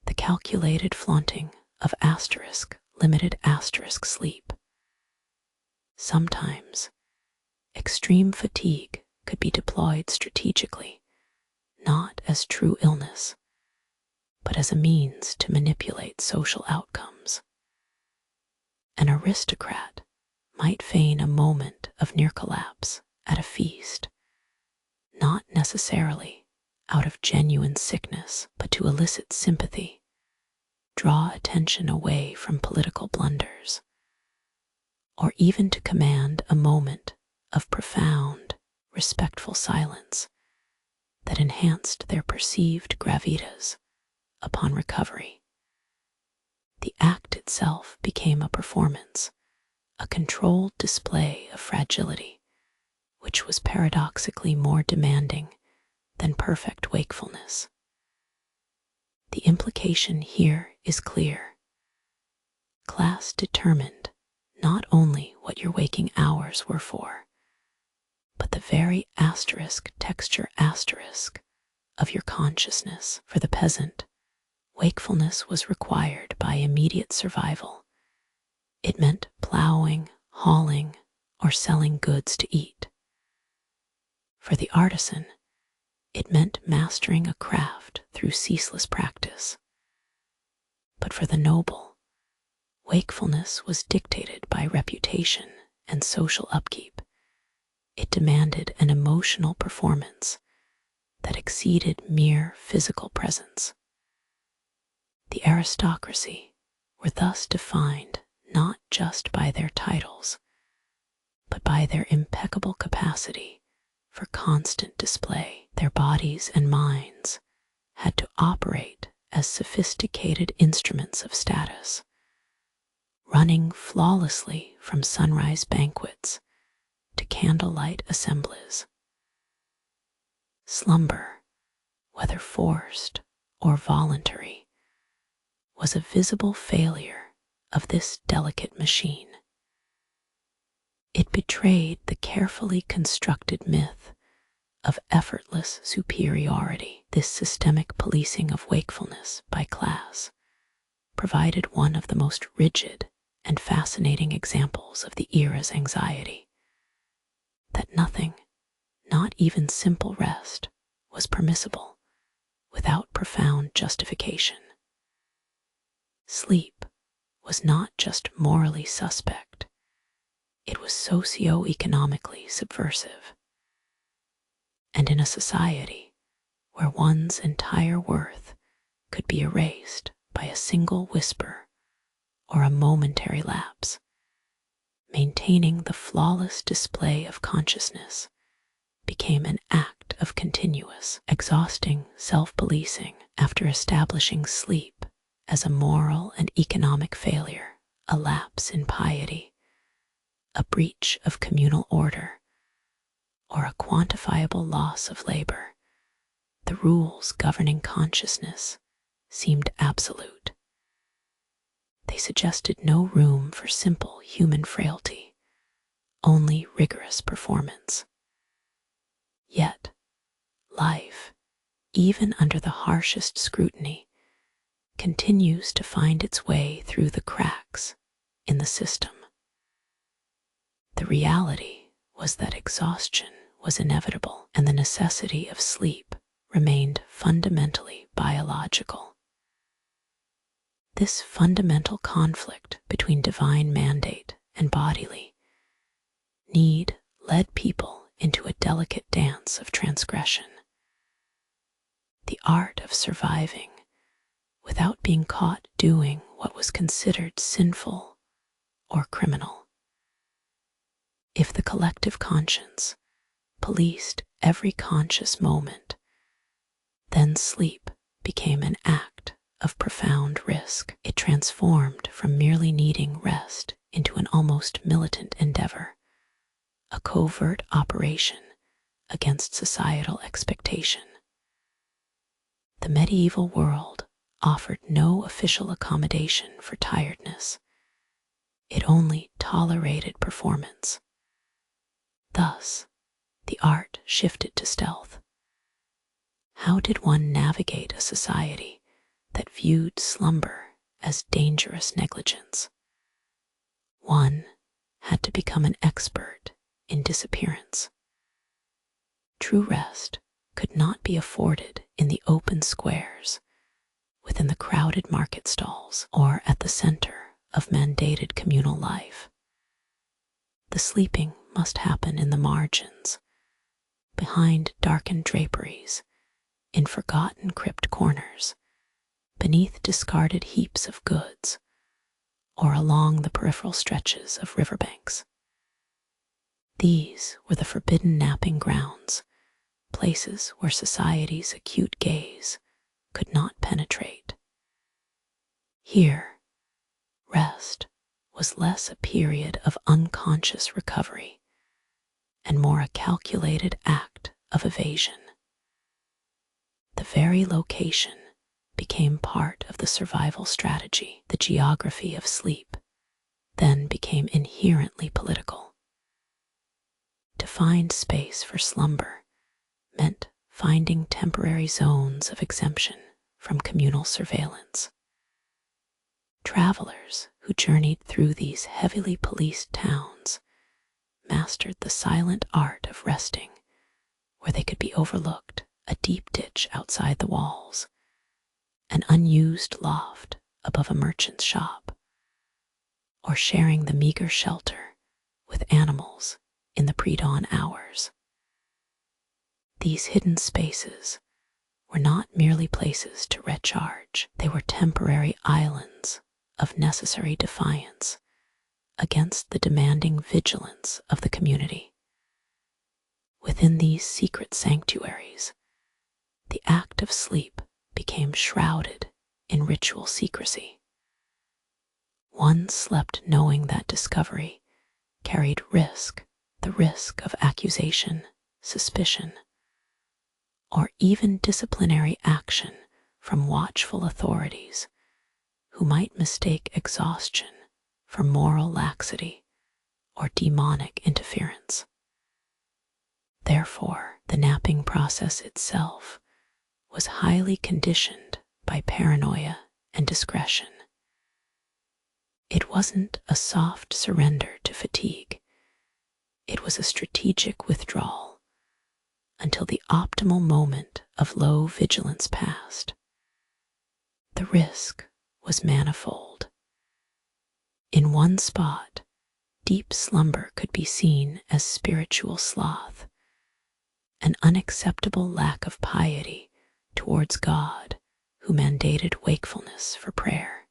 the calculated flaunting of limited sleep. Sometimes, extreme fatigue could be deployed strategically, not as true illness, but as a means to manipulate social outcomes. An aristocrat might feign a moment of near collapse at a feast, not necessarily out of genuine sickness, but to elicit sympathy, draw attention away from political blunders, or even to command a moment of profound, respectful silence that enhanced their perceived gravitas upon recovery. The act itself became a performance, a controlled display of fragility, which was paradoxically more demanding than perfect wakefulness. The implication here is clear. Class determined not only what your waking hours were for, but the very texture of your consciousness. For the peasant, wakefulness was required by immediate survival. It meant plowing, hauling, or selling goods to eat. For the artisan, it meant mastering a craft through ceaseless practice. But for the noble, wakefulness was dictated by reputation and social upkeep. It demanded an emotional performance that exceeded mere physical presence. The aristocracy were thus defined not just by their titles, but by their impeccable capacity for constant display. Their bodies and minds had to operate as sophisticated instruments of status, running flawlessly from sunrise banquets to candlelight assemblies. Slumber, whether forced or voluntary, was a visible failure of this delicate machine. It betrayed the carefully constructed myth of effortless superiority. This systemic policing of wakefulness by class provided one of the most rigid and fascinating examples of the era's anxiety, that nothing, not even simple rest, was permissible without profound justification. Sleep was not just morally suspect, it was socio-economically subversive. And in a society where one's entire worth could be erased by a single whisper or a momentary lapse, maintaining the flawless display of consciousness became an act of continuous, exhausting self-policing. After establishing sleep as a moral and economic failure, a lapse in piety, a breach of communal order, or a quantifiable loss of labor, the rules governing consciousness seemed absolute. They suggested no room for simple human frailty, only rigorous performance. Yet, life, even under the harshest scrutiny, continues to find its way through the cracks in the system. The reality was that exhaustion was inevitable, and the necessity of sleep remained fundamentally biological. This fundamental conflict between divine mandate and bodily need led people into a delicate dance of transgression. The art of surviving without being caught doing what was considered sinful or criminal. If the collective conscience policed every conscious moment, then sleep became an act of profound risk. It transformed from merely needing rest into an almost militant endeavor, a covert operation against societal expectation. The medieval world offered no official accommodation for tiredness. It only tolerated performance. Thus, the art shifted to stealth. How did one navigate a society that viewed slumber as dangerous negligence? One had to become an expert in disappearance. True rest could not be afforded in the open squares, within the crowded market stalls, or at the center of mandated communal life. The sleeping must happen in the margins, behind darkened draperies, in forgotten crypt corners, beneath discarded heaps of goods, or along the peripheral stretches of riverbanks. These were the forbidden napping grounds, places where society's acute gaze could not penetrate. Here, rest was less a period of unconscious recovery and more a calculated act of evasion. The very location became part of the survival strategy. The geography of sleep then became inherently political. To find space for slumber meant finding temporary zones of exemption from communal surveillance. Travelers who journeyed through these heavily policed towns mastered the silent art of resting where they could be overlooked, a deep ditch outside the walls, an unused loft above a merchant's shop, or sharing the meager shelter with animals in the pre-dawn hours. These hidden spaces were not merely places to recharge, they were temporary islands of necessary defiance against the demanding vigilance of the community. Within these secret sanctuaries, the act of sleep became shrouded in ritual secrecy. One slept knowing that discovery carried risk, the risk of accusation, suspicion, or even disciplinary action from watchful authorities who might mistake exhaustion for moral laxity or demonic interference. Therefore, the napping process itself was highly conditioned by paranoia and discretion. It wasn't a soft surrender to fatigue. It was a strategic withdrawal until the optimal moment of low vigilance passed. The risk was manifold. In one spot, deep slumber could be seen as spiritual sloth, an unacceptable lack of piety towards God who mandated wakefulness for prayer.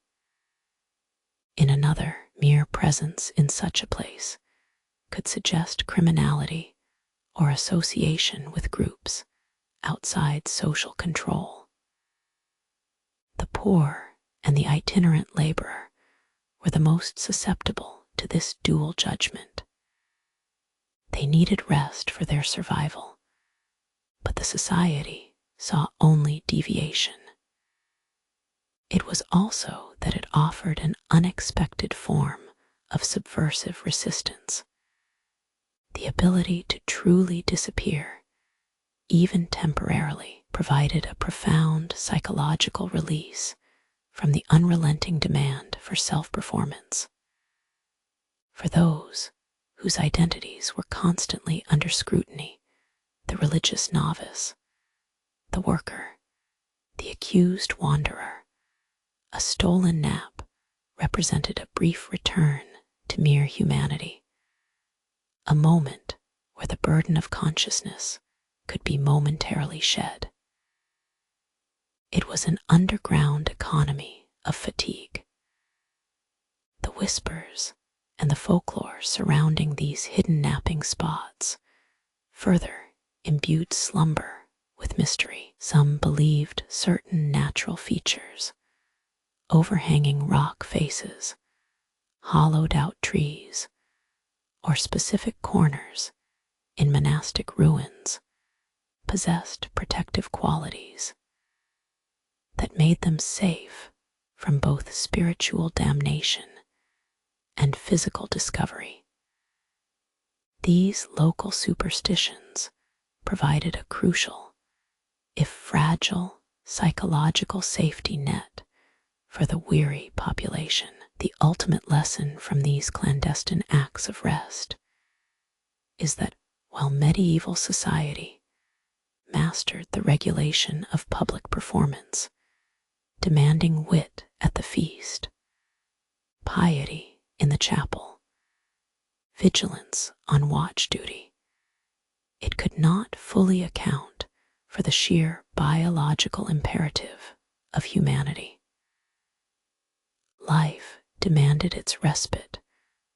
In another, mere presence in such a place could suggest criminality or association with groups outside social control. The poor and the itinerant laborer were the most susceptible to this dual judgment. They needed rest for their survival, but the society saw only deviation. It was also that it offered an unexpected form of subversive resistance, the ability to truly disappear, even temporarily, provided a profound psychological release from the unrelenting demand for self-performance. For those whose identities were constantly under scrutiny, the religious novice, the worker, the accused wanderer, a stolen nap represented a brief return to mere humanity, a moment where the burden of consciousness could be momentarily shed. It was an underground economy of fatigue. The whispers and the folklore surrounding these hidden napping spots further imbued slumber with mystery. Some believed certain natural features, overhanging rock faces, hollowed out trees, or specific corners in monastic ruins possessed protective qualities that made them safe from both spiritual damnation and physical discovery. These local superstitions provided a crucial, if fragile, psychological safety net for the weary population. The ultimate lesson from these clandestine acts of rest is that while medieval society mastered the regulation of public performance, demanding wit at the feast, piety in the chapel, vigilance on watch duty, it could not fully account for the sheer biological imperative of humanity. Life demanded its respite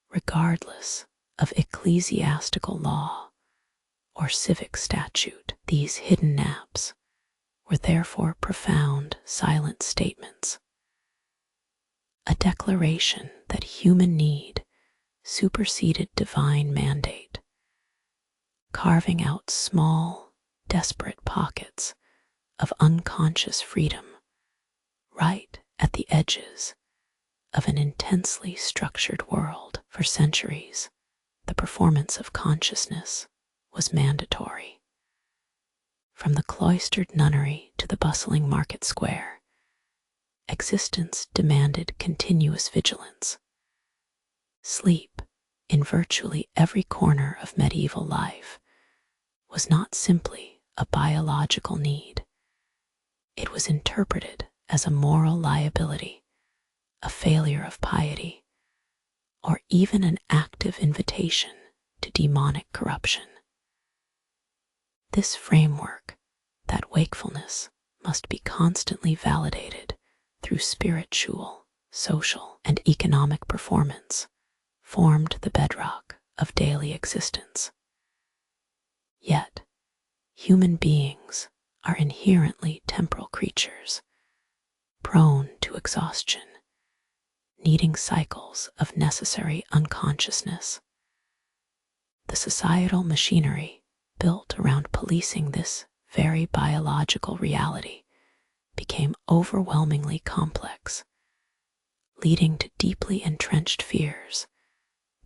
regardless of ecclesiastical law or civic statute. These hidden naps were therefore profound, silent statements, a declaration that human need superseded divine mandate, carving out small, desperate pockets of unconscious freedom right at the edges of an intensely structured world. For centuries, the performance of consciousness was mandatory. From the cloistered nunnery to the bustling market square, existence demanded continuous vigilance. Sleep, in virtually every corner of medieval life, was not simply a biological need. It was interpreted as a moral liability, a failure of piety, or even an active invitation to demonic corruption. This framework, that wakefulness must be constantly validated through spiritual, social, and economic performance, formed the bedrock of daily existence. Yet, human beings are inherently temporal creatures, prone to exhaustion, needing cycles of necessary unconsciousness. The societal machinery built around policing this very biological reality became overwhelmingly complex, leading to deeply entrenched fears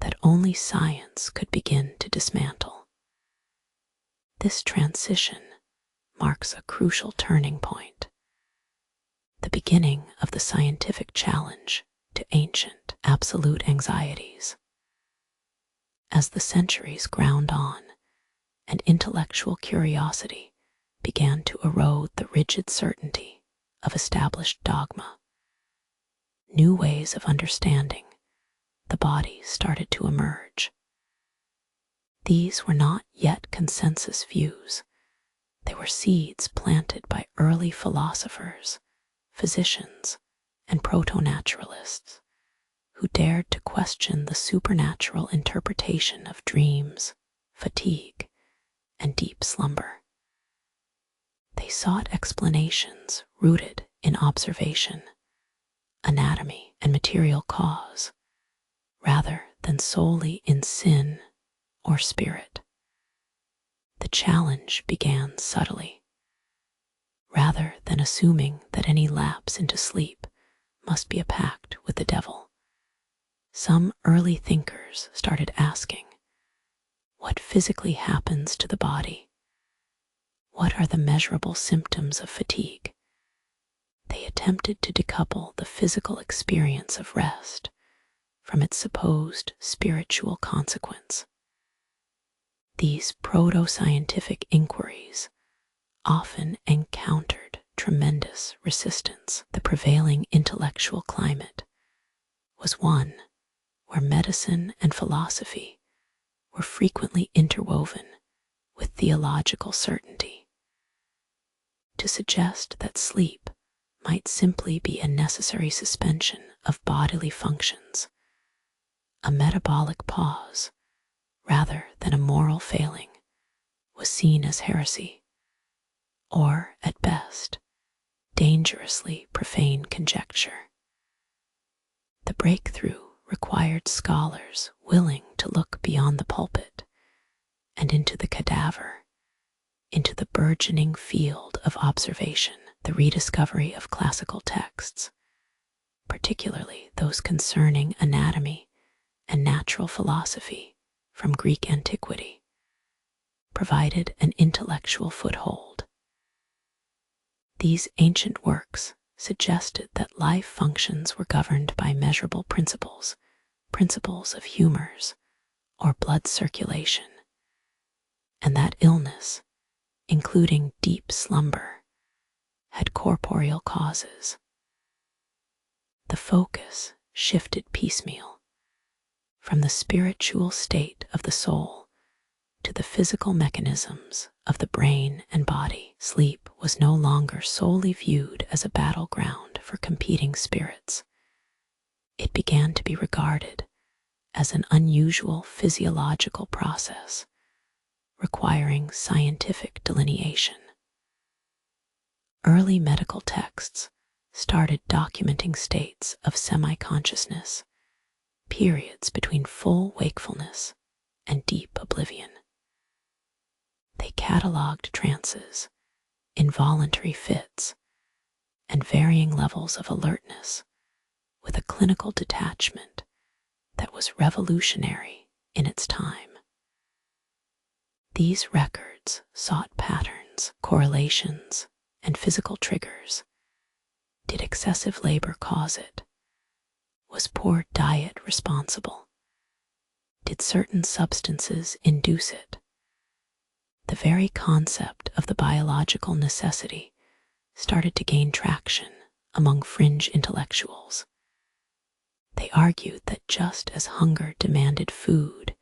that only science could begin to dismantle. This transition marks a crucial turning point, the beginning of the scientific challenge to ancient, absolute anxieties. As the centuries ground on and intellectual curiosity began to erode the rigid certainty of established dogma, new ways of understanding the body started to emerge. These were not yet consensus views. They were seeds planted by early philosophers, physicians, and proto-naturalists who dared to question the supernatural interpretation of dreams, fatigue, and deep slumber. They sought explanations rooted in observation, anatomy, and material cause, rather than solely in sin or spirit. The challenge began subtly. Rather than assuming that any lapse into sleep must be a pact with the devil, some early thinkers started asking, what physically happens to the body? What are the measurable symptoms of fatigue? They attempted to decouple the physical experience of rest from its supposed spiritual consequence. These proto-scientific inquiries often encountered tremendous resistance. The prevailing intellectual climate was one where medicine and philosophy were frequently interwoven with theological certainty. To suggest that sleep might simply be a necessary suspension of bodily functions, a metabolic pause, rather than a moral failing, was seen as heresy, or, at best, dangerously profane conjecture. The breakthrough required scholars willing to look beyond the pulpit and into the cadaver, into the burgeoning field of observation. The rediscovery of classical texts, particularly those concerning anatomy and natural philosophy from Greek antiquity, provided an intellectual foothold. These ancient works suggested that life functions were governed by measurable principles, principles of humors or blood circulation, and that illness, including deep slumber, had corporeal causes. The focus shifted piecemeal from the spiritual state of the soul to the physical mechanisms of the brain and body. Sleep was no longer solely viewed as a battleground for competing spirits. It began to be regarded as an unusual physiological process requiring scientific delineation. Early medical texts started documenting states of semi-consciousness, periods between full wakefulness and deep oblivion. They cataloged trances, involuntary fits, and varying levels of alertness with a clinical detachment that was revolutionary in its time. These records sought patterns, correlations, and physical triggers. Did excessive labor cause it? Was poor diet responsible? Did certain substances induce it? The very concept of the biological necessity started to gain traction among fringe intellectuals. They argued that just as hunger demanded food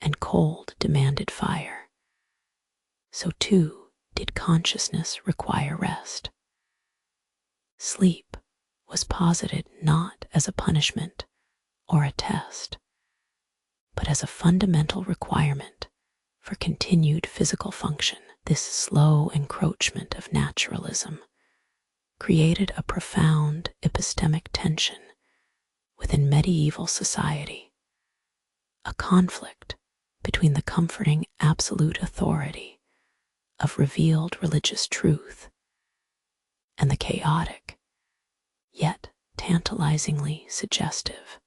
and cold demanded fire, so too did consciousness require rest. Sleep was posited not as a punishment or a test, but as a fundamental requirement for continued physical function. This slow encroachment of naturalism created a profound epistemic tension within medieval society, a conflict between the comforting absolute authority of revealed religious truth and the chaotic, yet tantalizingly suggestive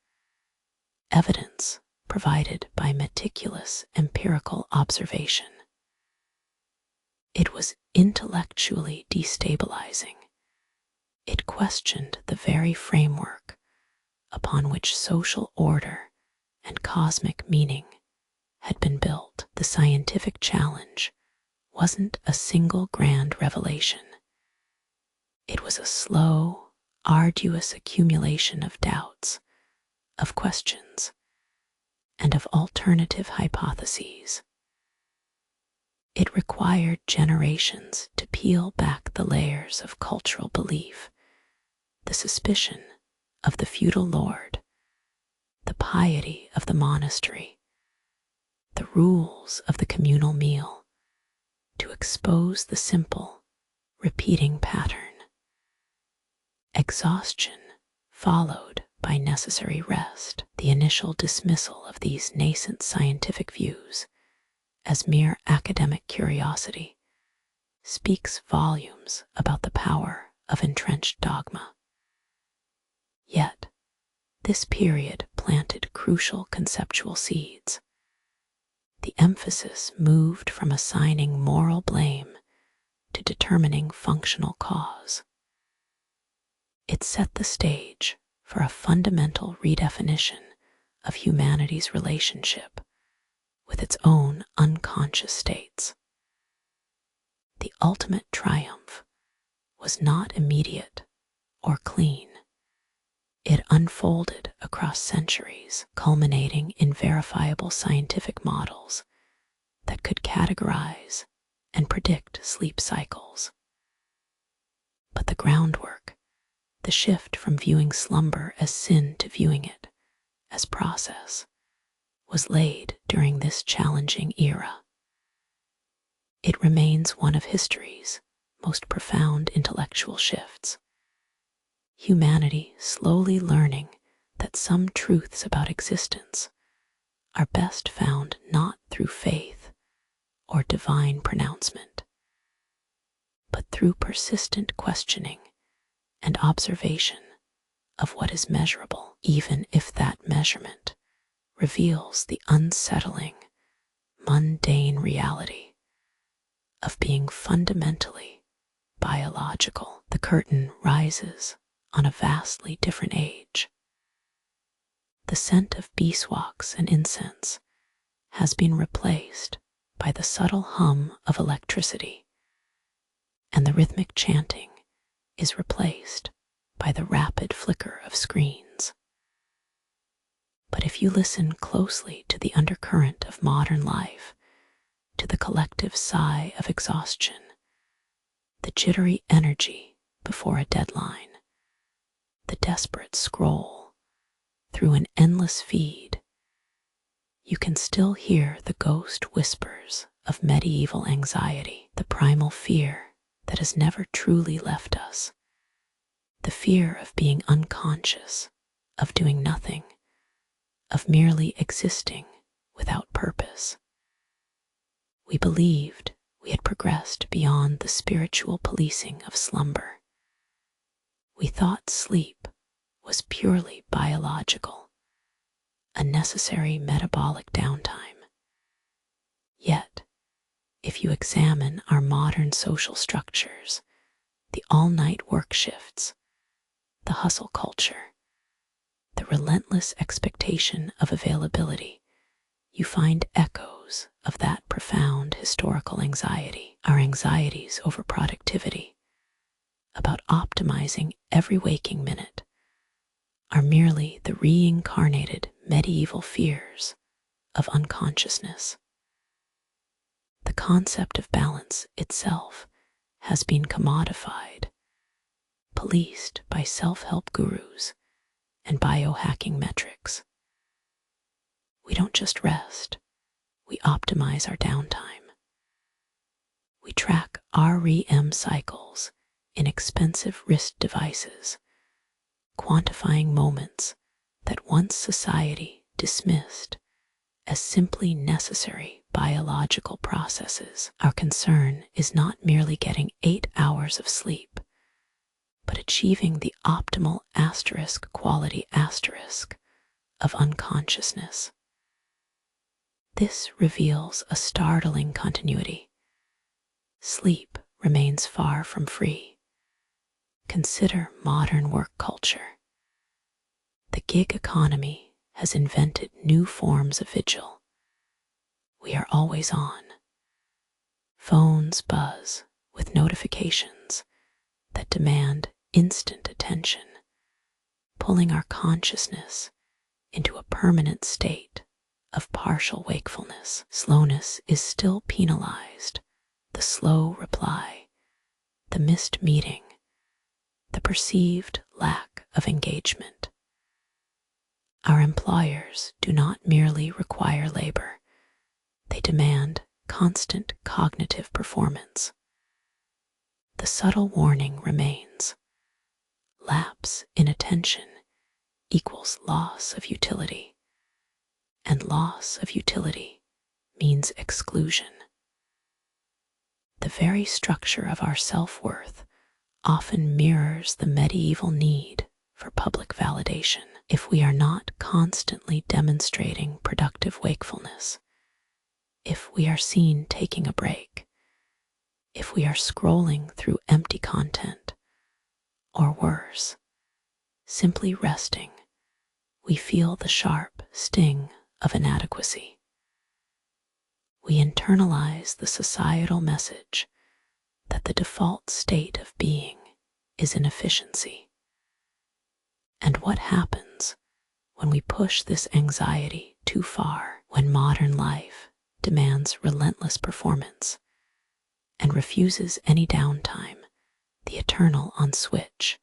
evidence provided by meticulous empirical observation. It was intellectually destabilizing. It questioned the very framework upon which social order and cosmic meaning had been built. The scientific challenge wasn't a single grand revelation. It was a slow, arduous accumulation of doubts, of questions, and of alternative hypotheses. It required generations to peel back the layers of cultural belief, the suspicion of the feudal lord, the piety of the monastery, the rules of the communal meal, to expose the simple, repeating pattern. Exhaustion followed by necessary rest. The initial dismissal of these nascent scientific views as mere academic curiosity speaks volumes about the power of entrenched dogma. Yet, this period planted crucial conceptual seeds. The emphasis moved from assigning moral blame to determining functional cause. It set the stage for a fundamental redefinition of humanity's relationship with its own unconscious states. The ultimate triumph was not immediate or clean. It unfolded across centuries, culminating in verifiable scientific models that could categorize and predict sleep cycles. But the groundwork, the shift from viewing slumber as sin to viewing it as process, was laid during this challenging era. It remains one of history's most profound intellectual shifts. Humanity slowly learning that some truths about existence are best found not through faith or divine pronouncement, but through persistent questioning and observation of what is measurable, even if that measurement reveals the unsettling, mundane reality of being fundamentally biological. The curtain rises on a vastly different age. The scent of beeswax and incense has been replaced by the subtle hum of electricity, and the rhythmic chanting is replaced by the rapid flicker of screens. But if you listen closely to the undercurrent of modern life, to the collective sigh of exhaustion, the jittery energy before a deadline, the desperate scroll through an endless feed, you can still hear the ghost whispers of medieval anxiety, the primal fear that has never truly left us, the fear of being unconscious, of doing nothing, of merely existing without purpose. We believed we had progressed beyond the spiritual policing of slumber. We thought sleep was purely biological, a necessary metabolic downtime. Yet, if you examine our modern social structures, the all-night work shifts, the hustle culture, the relentless expectation of availability, you find echoes of that profound historical anxiety. Our anxieties over productivity, about optimizing every waking minute, are merely the reincarnated medieval fears of unconsciousness. The concept of balance itself has been commodified, policed by self-help gurus and biohacking metrics. We don't just rest, we optimize our downtime. We track REM cycles in expensive wrist devices, quantifying moments that once society dismissed as simply necessary biological processes. Our concern is not merely getting 8 hours of sleep, but achieving the optimal ** quality * of unconsciousness. This reveals a startling continuity. Sleep remains far from free. Consider modern work culture. The gig economy has invented new forms of vigil. We are always on. Phones buzz with notifications that demand instant attention, pulling our consciousness into a permanent state of partial wakefulness. Slowness is still penalized. The slow reply, the missed meeting, the perceived lack of engagement. Our employers do not merely require labor, they demand constant cognitive performance. The subtle warning remains. Lapse in attention equals loss of utility, and loss of utility means exclusion. The very structure of our self-worth often mirrors the medieval need for public validation. If we are not constantly demonstrating productive wakefulness, if we are seen taking a break, if we are scrolling through empty content, or worse, simply resting, we feel the sharp sting of inadequacy. We internalize the societal message that the default state of being is inefficiency. And what happens when we push this anxiety too far, when modern life demands relentless performance and refuses any downtime, the eternal on switch?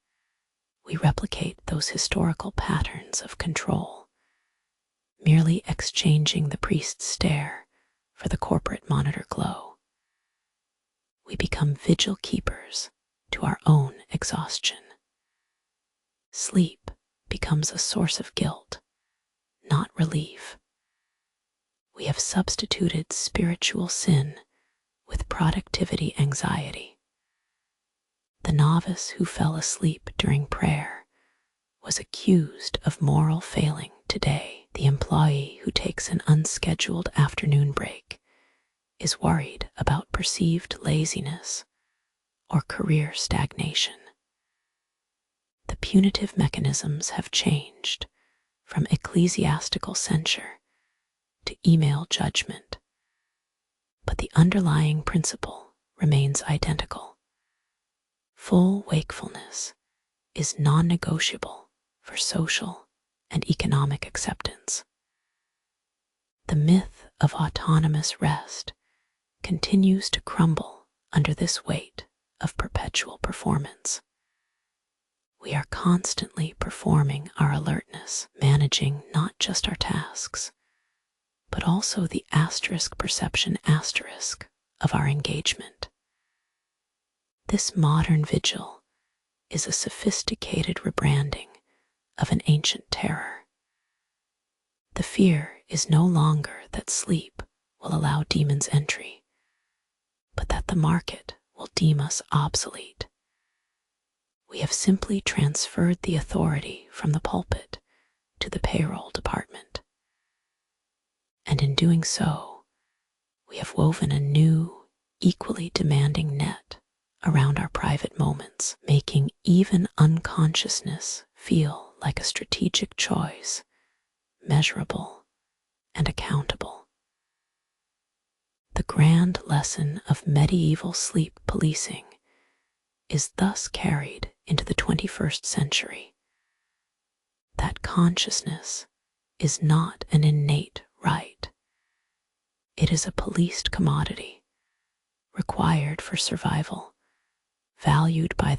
We replicate those historical patterns of control, merely exchanging the priest's stare for the corporate monitor glow. We become vigil keepers to our own exhaustion. Sleep becomes a source of guilt, not relief. We have substituted spiritual sin with productivity anxiety. The novice who fell asleep during prayer was accused of moral failing today. The employee who takes an unscheduled afternoon break is worried about perceived laziness or career stagnation. The punitive mechanisms have changed from ecclesiastical censure to email judgment, but the underlying principle remains identical. Full wakefulness is non-negotiable for social and economic acceptance. The myth of autonomous rest continues to crumble under this weight of perpetual performance. We are constantly performing our alertness, managing not just our tasks, but also the asterisk perception asterisk of our engagement. This modern vigil is a sophisticated rebranding of an ancient terror. The fear is no longer that sleep will allow demons entry, but that the market will deem us obsolete. We have simply transferred the authority from the pulpit to the payroll department. And in doing so, we have woven a new, equally demanding net around our private moments, making even unconsciousness feel like a strategic choice, measurable and accountable. The grand lesson of medieval sleep policing is thus carried into the 21st century. That consciousness is not an innate right. It is a policed commodity, required for survival, valued by